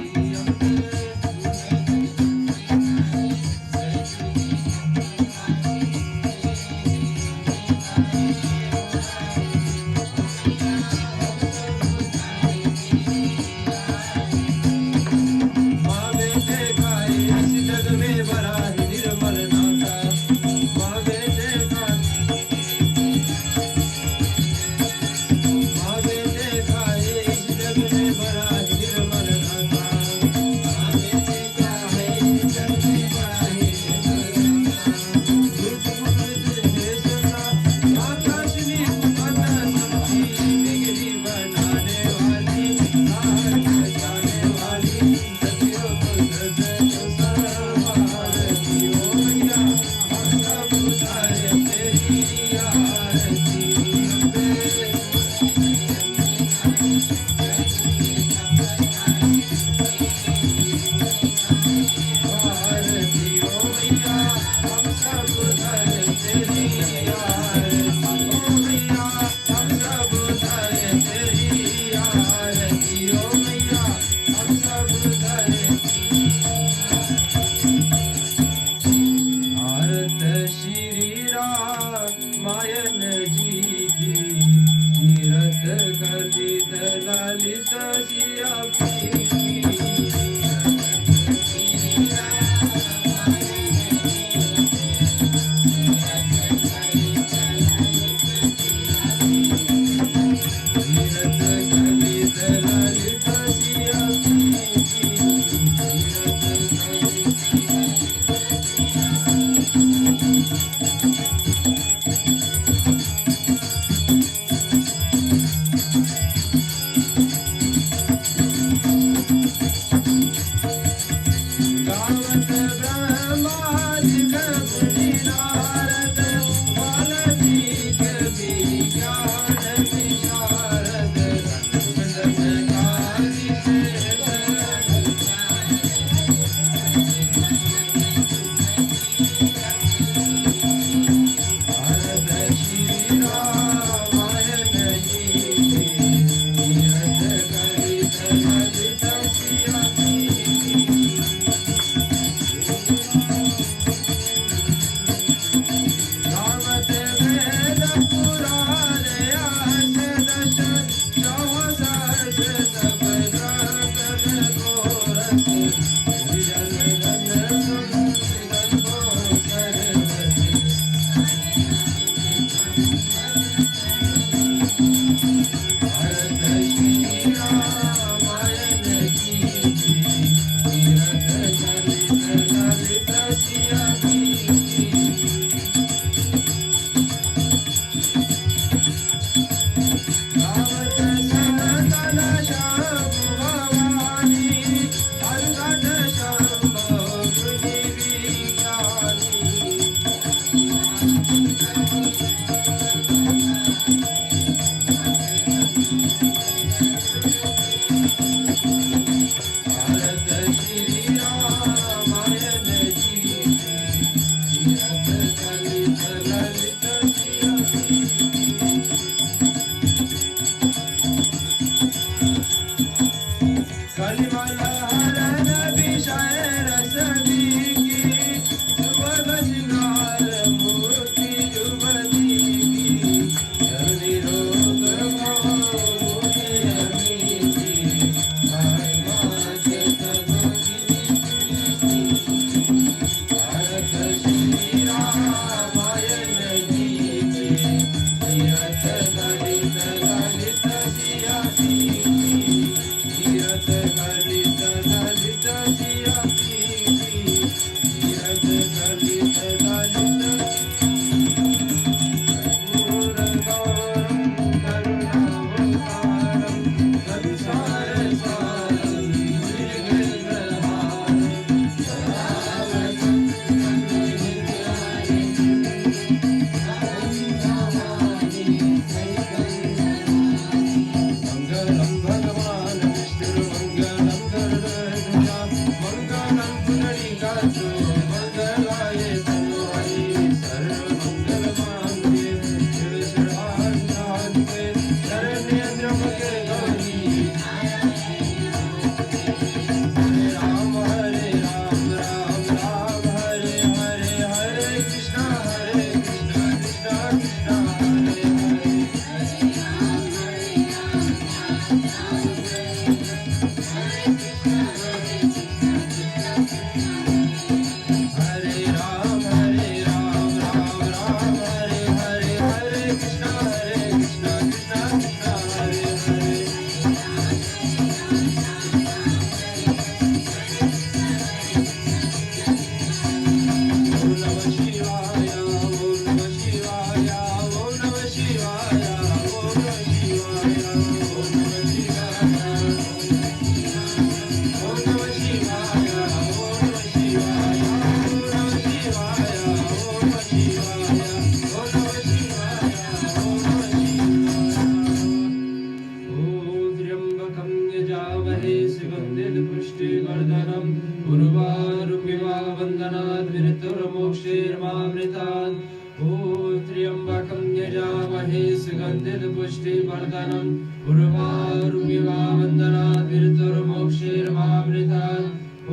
पुष्टिवर्धनम् उर्वारुमिवावन्दनाद्विरतुर्मोक्षैर्मामृतात् ॐ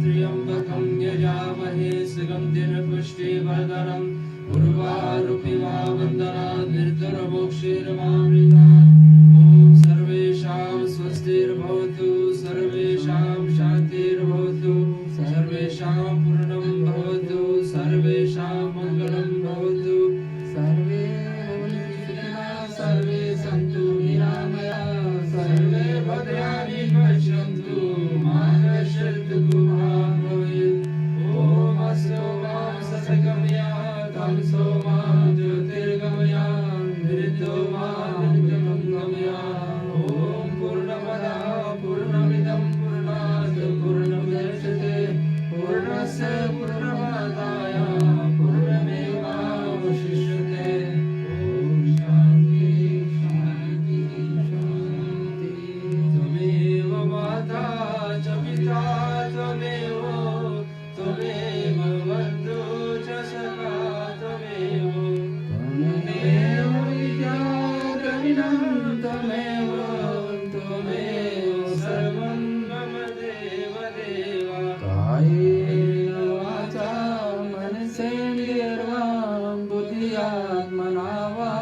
त्र्यम्बकं यजामहे सुगन्धिं पुष्टिवर्धनम् उर्वारुमिवावन्दनाद्विरतुर्मोक्षैर्मामृतात् ॐ सर्वेषां स्वस्तिर्भवतु सर्वेषां शान्तिर्भवतु सर्वेषां पूर्णं भवतु सर्वेषां मङ्गलं भवतु सर्वे भवन्तु सुखिनः सर्वे सन्तु निरामयाः सर्वे भद्राणि पश्यन्तु मा कश्चित् दुःखं भवेत् ॐ अस्तु मां सत्सङ्गमया तमसो मां ज्योतिर्गमया मृत्यो मां नित्यमङ्गमया ॐ पूर्णमदः पूर्णमिदं पूर्णात् पूर्णमुदच्यते पूर्णस्य पूर्णमादाय पूर्णमेवावशिष्यते ॐ शान्ति शान्ति शान्ति त्वमेव माता च पिता त्वमेव बन्धु च सखा त्वमेव विद्या द्रविणं त्वमेव सर्वं मम देव देव कायेन वाचा मनसेन्द्रियर्वा बुद्ध्यात्मना वा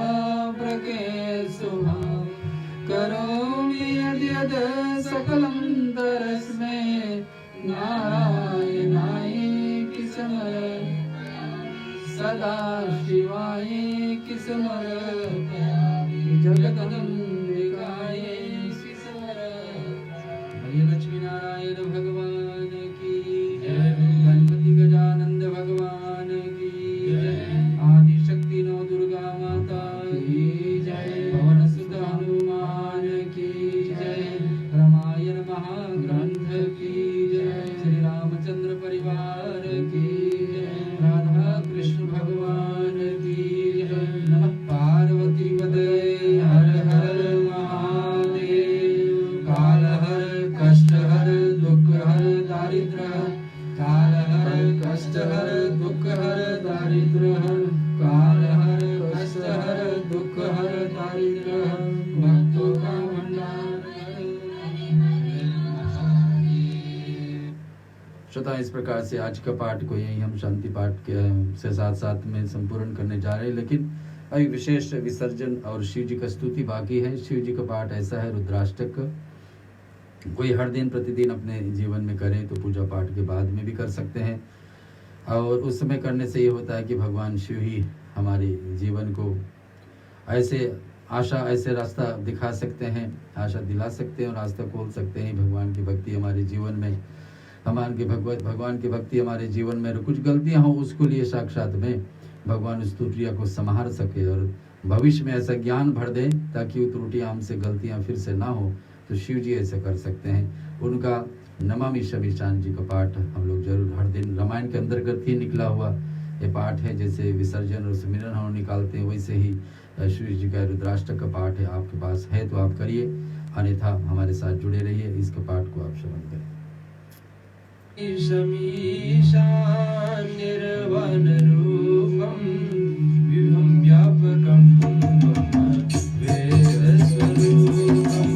प्रकृतिस्वभावं करोमि यद्यद् सकलं तस्मै नारायणायेति समर्पयामि सदा शिवायेति समर्पयामि जगदम्बिकायेति समर्पयामि लक्ष्मी नारायण भगवान की जय गणपति गजानंद भगवान की जय आदि शक्ति नौ दुर्गा माता की जय पवन सुत हनुमान की जय रामायण महाग्रंथ की जय श्री रामचंद्र परिवार की जय राधा कृष्ण भगवान की जय नमः पार्वती पते हर हर महादेव काल हर कष्ट हर दुख हर दारिद्र काल हर कष्ट हर दुख हर दारिद्र काल हर कष्ट हर दुख हर दारिद्र भक्तों का भंडार श्रोता, इस प्रकार से आज का पाठ को यही हम शांति पाठ के से साथ साथ में संपूर्ण करने जा रहे हैं। लेकिन अभी विशेष विसर्जन और शिव जी का स्तुति बाकी है। शिव जी का पाठ ऐसा है, रुद्राष्टक कोई हर दिन प्रतिदिन अपने जीवन में करे तो पूजा पाठ के बाद में भी कर सकते हैं। और उस समय करने से ये होता है कि भगवान शिव ही हमारे जीवन को ऐसे ऐसे रास्ता दिखा सकते हैं, आशा दिला सकते हैं और रास्ता खोल सकते हैं। भगवान की भक्ति हमारे जीवन में, भगवान की भक्ति हमारे जीवन में कुछ गलतियां हो उसको लिए साक्षात में भगवान उस त्रुटियां को संभाल सके और भविष्य में ऐसा ज्ञान भर दे ताकि वो त्रुटियां हमसे गलतियां फिर से ना हो। तो शिव जी ऐसा कर सकते हैं। उनका नमामि शमीशान जी का पाठ हम लोग जरूर हर दिन, रामायण के अंतर्गत ही निकला हुआ ये पाठ है। जैसे विसर्जन और सुमिरन हम निकालते हैं वैसे ही शिव जी का रुद्राष्टक का पाठ है। आपके पास है तो आप करिए, अन्यथा हमारे साथ जुड़े रहिए। इसके पाठ को आप श्रवण करें। शमीशान निर्वाण रूपम विभम व्यापकम वेद स्वरूपम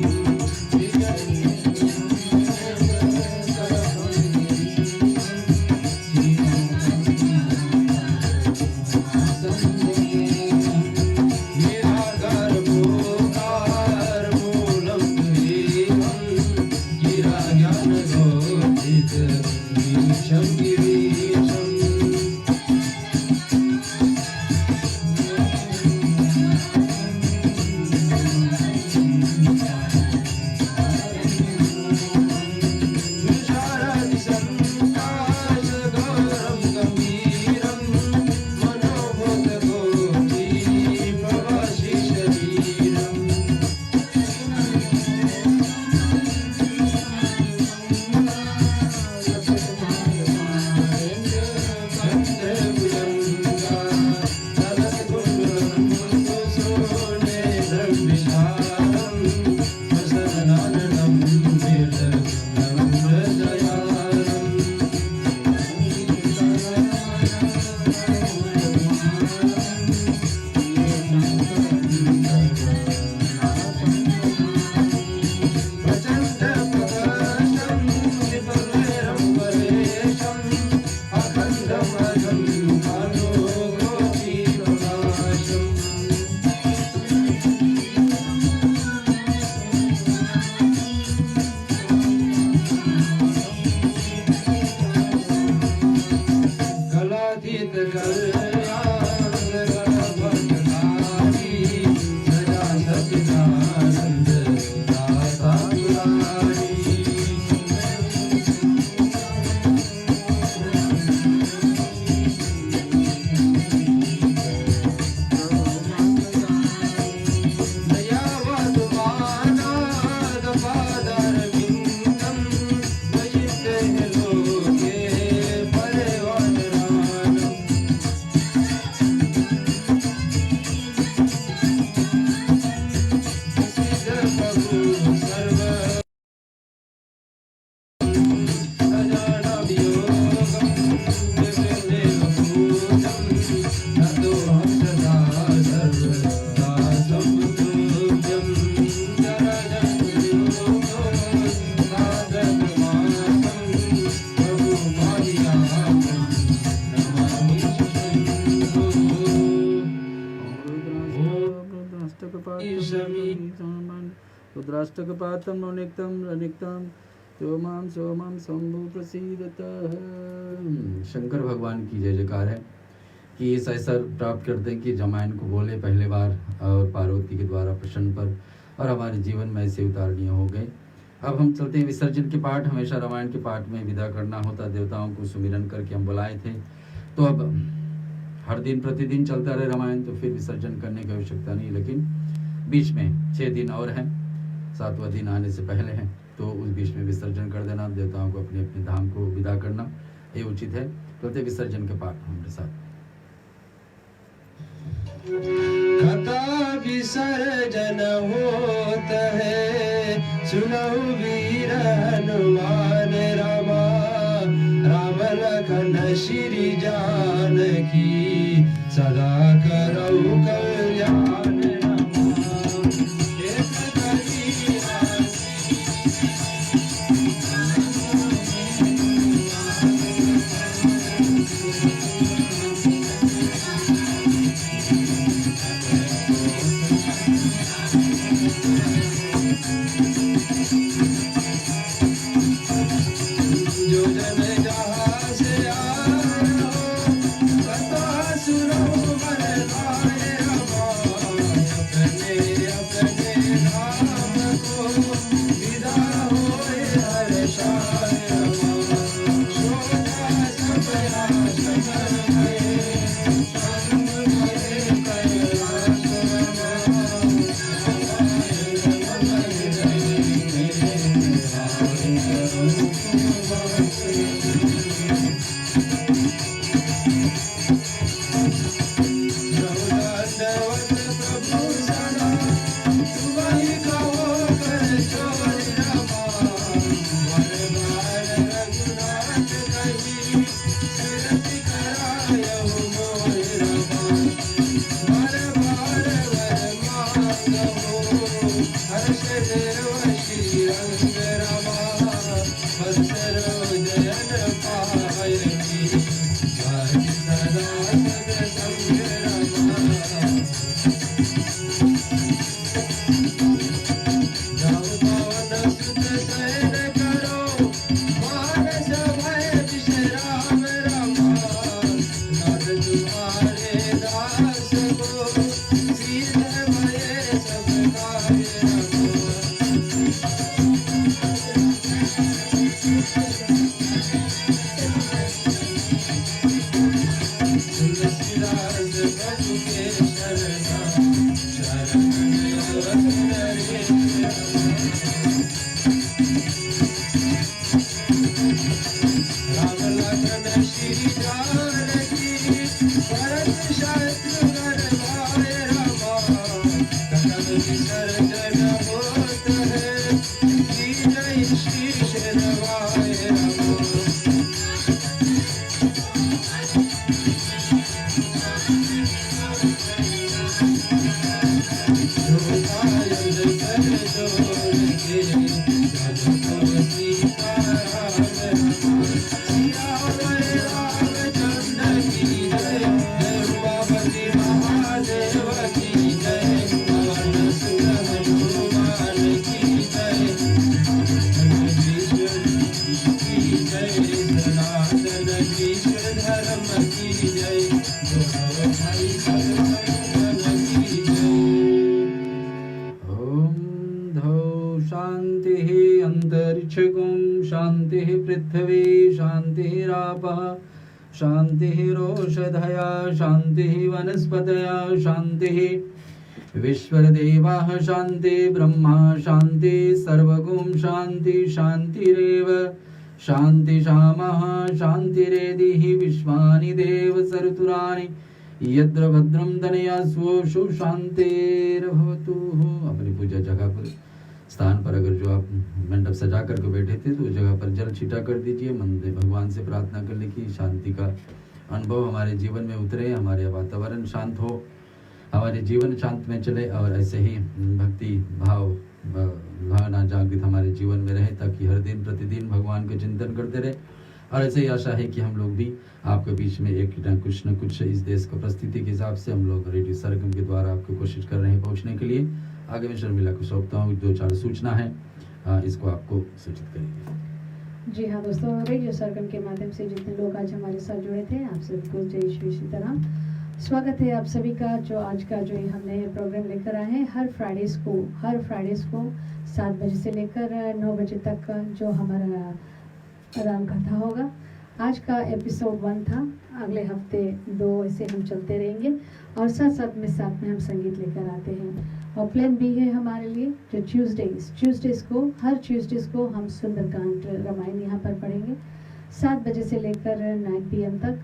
चमन रुद्राष्टकपातं निक्तं अनिक्तं सोमां सोमां शंभु प्रसीदतः। शंकर भगवान की जय जयकार है कि इस अवसर प्राप्त करते हैं कि रामायण को बोले पहले बार और पार्वती के द्वारा प्रसन्न पर और हमारे जीवन में ऐसे उतारणीय हो गए। अब हम चलते हैं विसर्जन के पाठ। हमेशा रामायण के पाठ में विदा करना होता, देवताओं को सुमिरन करके हम बुलाए थे, तो अब हर दिन प्रतिदिन चलता रहे रामायण तो फिर विसर्जन करने की आवश्यकता नहीं, लेकिन बीच में 6 दिन और हैं, 7वां दिन आने से पहले हैं, तो उस बीच में विसर्जन कर देना, देवताओं को अपने अपने धाम को विदा करना ये उचित है। चलते विसर्जन के पाठ हमारे साथ। कथा विसर्जन होत है, सुनो वीर हनुमान रामा, राम लखन श्री जानकी, सदा करौ कल्याण रामा। एक कबीरा जो जन जहाँ से आए हो, कथा सुनो मन भाए रामा, अपने अपने नाम को विदा होए हर्षाय रामा। शोभा सपना शंकर के, संग में कैलाश पृथ्वी शान्तिरापः शान्तिरोषधया शान्तिः वनस्पतया शान्तिः विश्वदेवाः शान्ति ब्रह्मा शान्ति सर्वगुं शान्ति शान्तिरेव शान्तिशामः शान्तिरेधिः विश्वानि देव सरतुरानि यत्र भद्रं तनयास्वो सुशान्तिर्भवतु। अपनी पूजा जगह पर स्थान पर अगर जो आप मंडप सजा करके बैठे थे तो उस जगह पर जल छिटा कर दीजिए। मंदिर भगवान से प्रार्थना कर ले कि शांति का अनुभव हमारे जीवन में उतरे, हमारे वातावरण शांत हो, हमारे जीवन शांत में चले और ऐसे ही भक्ति भावना जागृत हमारे जीवन में रहे, ताकि हर दिन प्रतिदिन भगवान का चिंतन करते रहे। और ऐसे ही आशा है कि हम लोग भी आपके बीच में एक कुछ न कुछ इस देश को परिस्थिति के हिसाब से हम लोग रेडियो सरगम के द्वारा आपको कोशिश कर रहे हैं पहुंचने के लिए। आगे मिस्टर मिला को सौंपता हूँ। 2-4 सूचना है, इसको आपको सूचित करेंगे। जी हाँ दोस्तों, रेडियो सरगम के माध्यम से जितने लोग आज हमारे साथ जुड़े थे, आप सबको जय श्री सीताराम। स्वागत है आप सभी का। जो आज का जो हमने प्रोग्राम लेकर आए हैं, हर फ्राइडेज़ को 7 बजे से लेकर 9 बजे तक का जो हमारा राम कथा होगा। आज का एपिसोड 1 था, अगले हफ्ते 2 ऐसे हम चलते रहेंगे और साथ में हम संगीत लेकर आते हैं। और प्लान भी है हमारे लिए जो ट्यूसडेज़ को हर ट्यूसडेज़ को हम सुंदरकांड रामायण यहाँ पर पढ़ेंगे 7 बजे से लेकर 9 PM तक।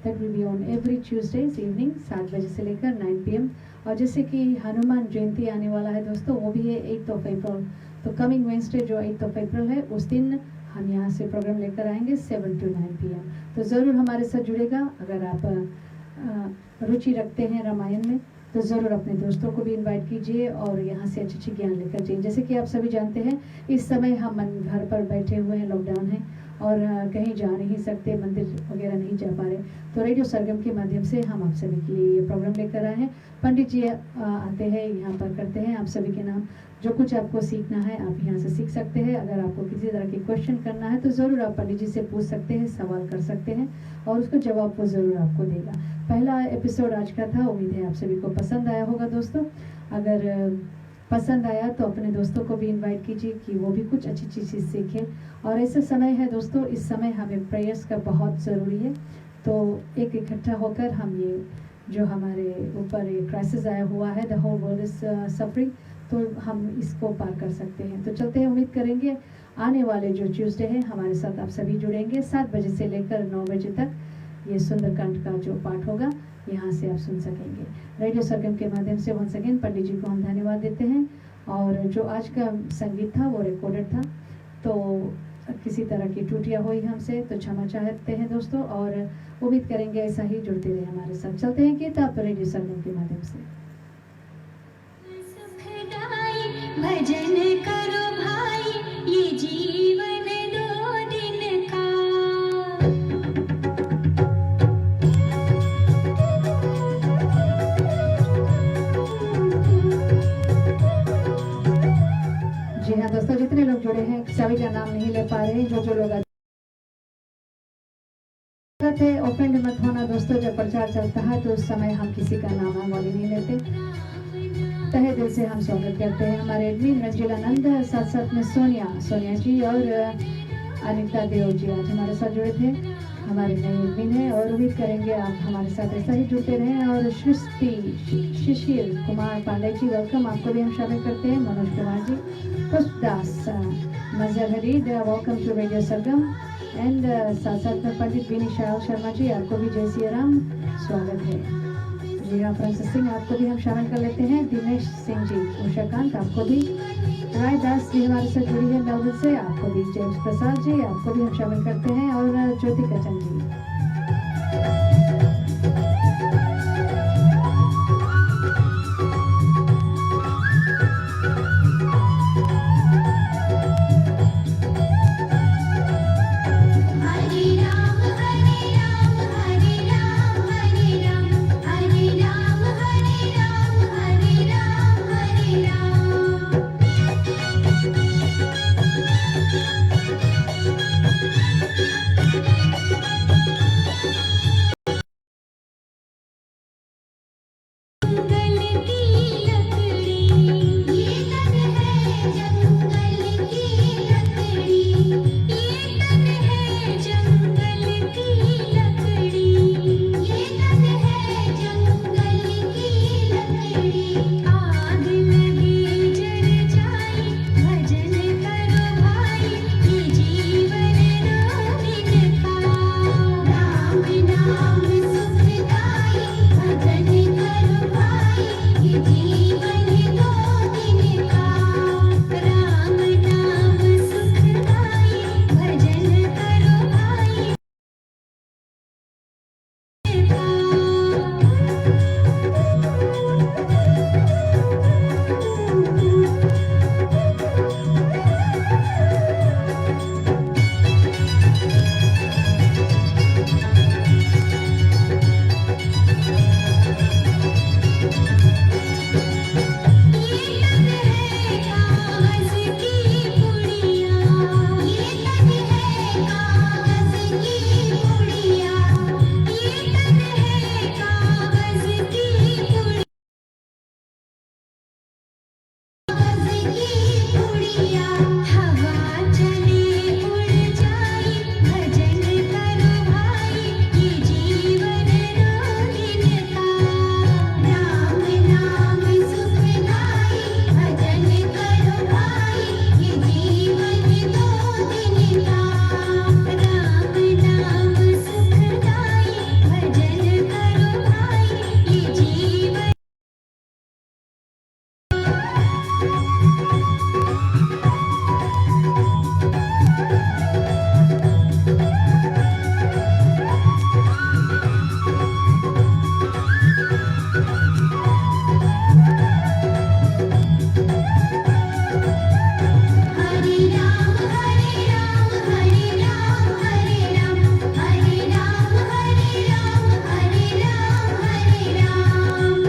That will be on every Tuesdays evening 7 बजे से लेकर 9 PM। और जैसे कि हनुमान जयंती आने वाला है दोस्तों, वो भी है 8 अप्रैल। तो कमिंग वेंसडे जो 8 अप्रैल है, उस दिन हम यहाँ से प्रोग्राम लेकर आएंगे 7 to 9 PM। तो ज़रूर हमारे साथ जुड़ेगा। अगर आप रुचि रखते हैं रामायण में तो ज़रूर अपने दोस्तों को भी इनवाइट कीजिए और यहाँ से अच्छी ज्ञान लेकर जाइए। जैसे कि आप सभी जानते हैं, इस समय हम घर पर बैठे हुए हैं, लॉकडाउन है और कहीं जा नहीं सकते, मंदिर वगैरह नहीं जा पा रहे। तो रेडियो सरगम के माध्यम से हम आप सभी के लिए ये प्रोग्राम लेकर आए हैं। पंडित जी आते हैं, यहाँ पर करते हैं आप सभी के नाम। जो कुछ आपको सीखना है आप यहाँ से सीख सकते हैं। अगर आपको किसी तरह की क्वेश्चन करना है तो ज़रूर आप पंडित जी से पूछ सकते हैं, सवाल कर सकते हैं और उसको जवाब वो ज़रूर आपको देगा। पहला एपिसोड आज का था, उम्मीद है आप सभी को पसंद आया होगा दोस्तों। अगर पसंद आया तो अपने दोस्तों को भी इनवाइट कीजिए कि वो भी कुछ अच्छी चीज़ सीखें। और ऐसा समय है दोस्तों, इस समय हमें प्रेयर्स का बहुत ज़रूरी है। तो एक इकट्ठा होकर हम ये जो हमारे ऊपर ये क्राइसिस आया हुआ है, the whole world is suffering, तो हम इसको पार कर सकते हैं। तो चलते हैं, उम्मीद करेंगे आने वाले जो ट्यूसडे है हमारे साथ आप सभी जुड़ेंगे 7 बजे से लेकर 9 बजे तक। ये सुंदरकांड का जो पाठ होगा यहाँ से आप सुन सकेंगे। रेडियो सरगम के माध्यम से वंस अगेन पंडित जी को हम धन्यवाद देते हैं। और जो आज का संगीत था वो रिकॉर्डेड था, तो किसी तरह की त्रुटियाँ हुई हमसे तो क्षमा चाहते हैं दोस्तों। और उम्मीद करेंगे ऐसा ही जुड़ते रहे हमारे साथ। चलते हैं गीत आप रेडियो सरगम के माध्यम से। भजन करो भाई, ये जीवन 2 दिन का। जी हाँ दोस्तों, जितने लोग जुड़े हैं सभी का नाम नहीं ले पा रहे। जो लोग थे, ओपन मत होना दोस्तों। जब प्रचार चलता है तो उस समय हम किसी का नाम वाली नहीं लेते। तहे दिल से हम स्वागत करते हैं हमारे एडमिन रंजीलानंद, साथ में सोनिया जी और अनिता देव जी आज हमारे साथ जुड़े थे, हमारे नए एडमिन है। और उम्मीद करेंगे आप हमारे साथ ऐसा ही जुड़ते रहें। और शिशिर कुमार पांडे जी, वेलकम, आपको भी हम शामिल करते हैं। Manoj Kumar ji, Pushpdas, Mazhar Harid, welcome to radio Sargam. And साथ में पंडित विनीशाल शर्मा जी, आपको भी जय सिया राम, स्वागत है। जी हाँ, फ्रांसिस सिंह, आपको भी हम शामिल कर लेते हैं। दिनेश सिंह जी, उषाकांत, आपको भी। राय दास जी हमारे साथ जुड़ी है मेलबर्न से, आपको भी। जेम्स प्रसाद जी, आपको भी हम शामिल करते हैं। और ज्योति कचन जी। हरे राम हरे राम हरे राम हरे राम, हरे राम हरे राम हरे राम हरे राम। की उड़िया हवा चले उड़ जाई भजन करो भाई ये जीवन रोहिन का राम नाम सुखदाई भजन करो भाई ये जीवन दो दिन का राम नाम सुखदाई भजन करो भाई ये जीवन हरे राम हरे राम हरे राम हरे राम हरे राम हरे राम हरे राम हरे राम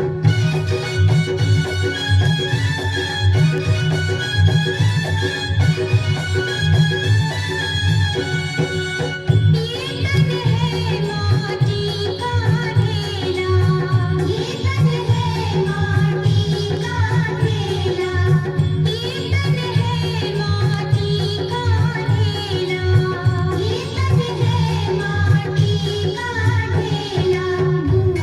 ये तन है माटी का ढेला ये तन है माटी का ढेला ये तन है माटी का ढेला ये तन है माटी का ढेला बूंद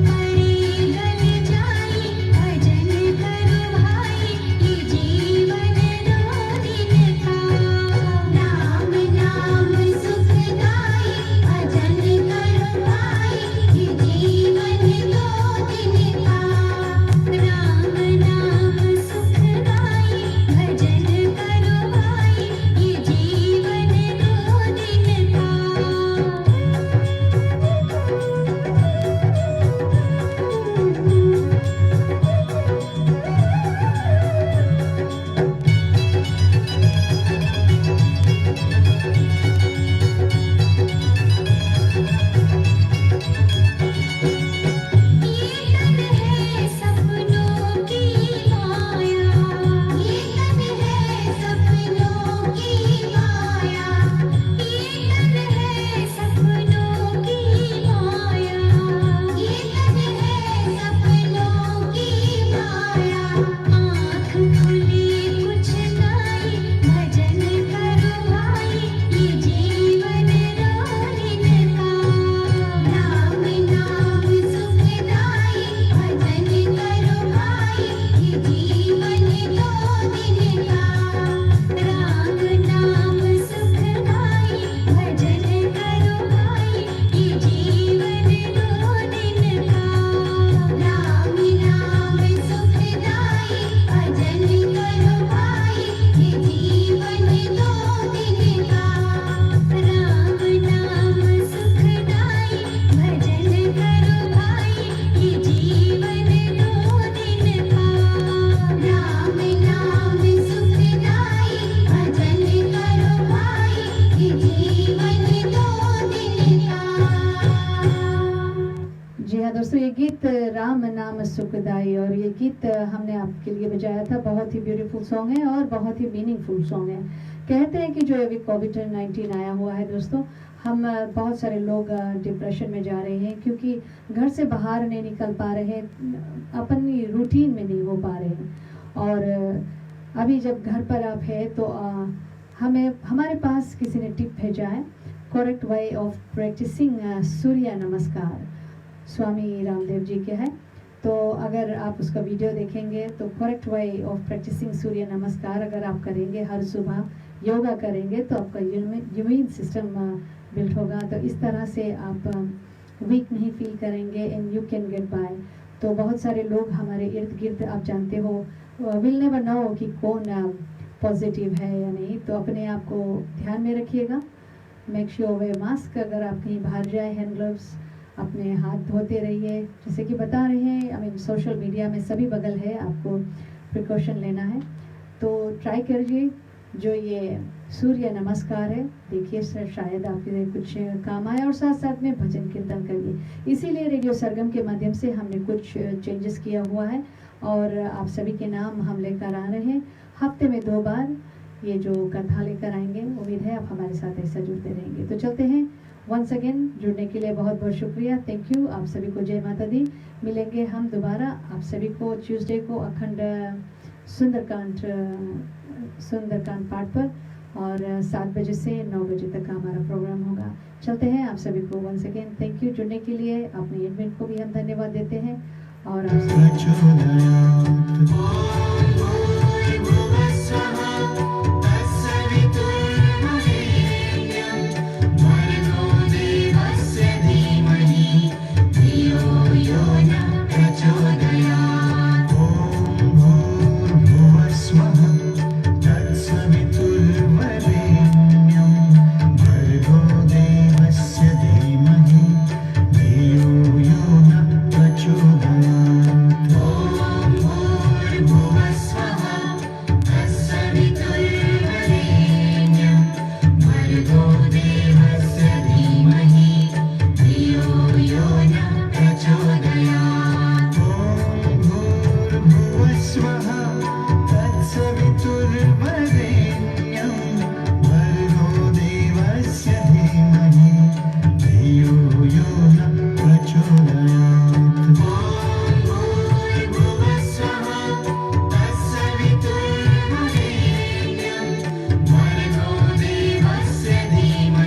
पड़े गल जाई भजन करो भाई ये जीवन दो दिन का राम नाम सुखदाई भजन करो भाई ये जीवन दो दिन का राम नाम सुखदाई भजन करो भाई ये जीवन दो दिन ये तन है सपनों की माया ये तन है सपनों की माया ये तन है सपनों की माया ये तन है सपनों की माया आँख खुली कुछ नाई भजन करो भाई ये जीवन रोहिन का राम नाम सुखदाई भजन करो भाई ये जीवन दो दिन का राम नाम सुखदाई भजन करो भाई ये जीवन दो दिन का राम नाम सुखदाई भजन करो भाई ये जीवन दो दिन का राम नाम सुखदाई भजन करो भाई ये जीवन दो दिन का राम नाम सुखदाई भजन करो भाई ये जीवन दो दिन का। जी हाँ दोस्तों, ये गीत राम नाम सुखदाई और ये गीत हमने आपके लिए बजाया था। बहुत ही ब्यूटीफुल सॉन्ग है और बहुत ही मीनिंगफुल सॉन्ग है। कहते हैं कि जो अभी कोविड-19 आया हुआ है दोस्तों, हम बहुत सारे लोग डिप्रेशन में जा रहे हैं क्योंकि घर से बाहर नहीं निकल पा रहे हैं, अपनी रूटीन में नहीं हो पा रहे हैं। और अभी जब घर पर आप है तो हमारे पास किसी ने टिप भेजा है, करेक्ट वे ऑफ प्रैक्टिसिंग सूर्य नमस्कार, स्वामी रामदेव जी के है। तो अगर आप उसका वीडियो देखेंगे तो करेक्ट वे ऑफ प्रैक्टिसिंग सूर्य नमस्कार अगर आप करेंगे, हर सुबह योगा करेंगे तो आपका इम्यून सिस्टम बिल्ड होगा। तो इस तरह से आप वीक नहीं फील करेंगे and you can get by. तो बहुत सारे लोग हमारे इर्द गिर्द आप जानते हो, विल नेवर नो कि कौन पॉजिटिव है या नहीं। तो अपने आप को ध्यान में रखिएगा, मेक श्योर वे मास्क, अगर आप कहीं बाहर जाए हैंड ग्लव्स, अपने हाथ धोते रहिए। जैसे कि बता रहे हैं सोशल मीडिया में सभी बगल है, आपको प्रिकॉशन लेना है। तो ट्राई करिए जो ये सूर्य नमस्कार है, देखिए सर शायद आपके कुछ काम आए, और साथ साथ में भजन कीर्तन करिए। इसीलिए रेडियो सरगम के माध्यम से हमने कुछ चेंजेस किया हुआ है और आप सभी के नाम हम लेकर आ रहे हैं। हफ्ते में 2 बार ये जो कथा लेकर आएंगे, उम्मीद है आप हमारे साथ ऐसा जुड़ते रहेंगे। तो चलते हैं, वंस अगेन जुड़ने के लिए बहुत बहुत शुक्रिया, थैंक यू। आप सभी को जय माता दी। मिलेंगे हम दोबारा आप सभी को ट्यूसडे को अखंड सुंदरकांड पाठ पर और 7 बजे से 9 बजे तक का हमारा प्रोग्राम होगा। चलते हैं, आप सभी को वंस अगेन थैंक यू जुड़ने के लिए। अपने एडमिन को भी हम धन्यवाद देते हैं और आप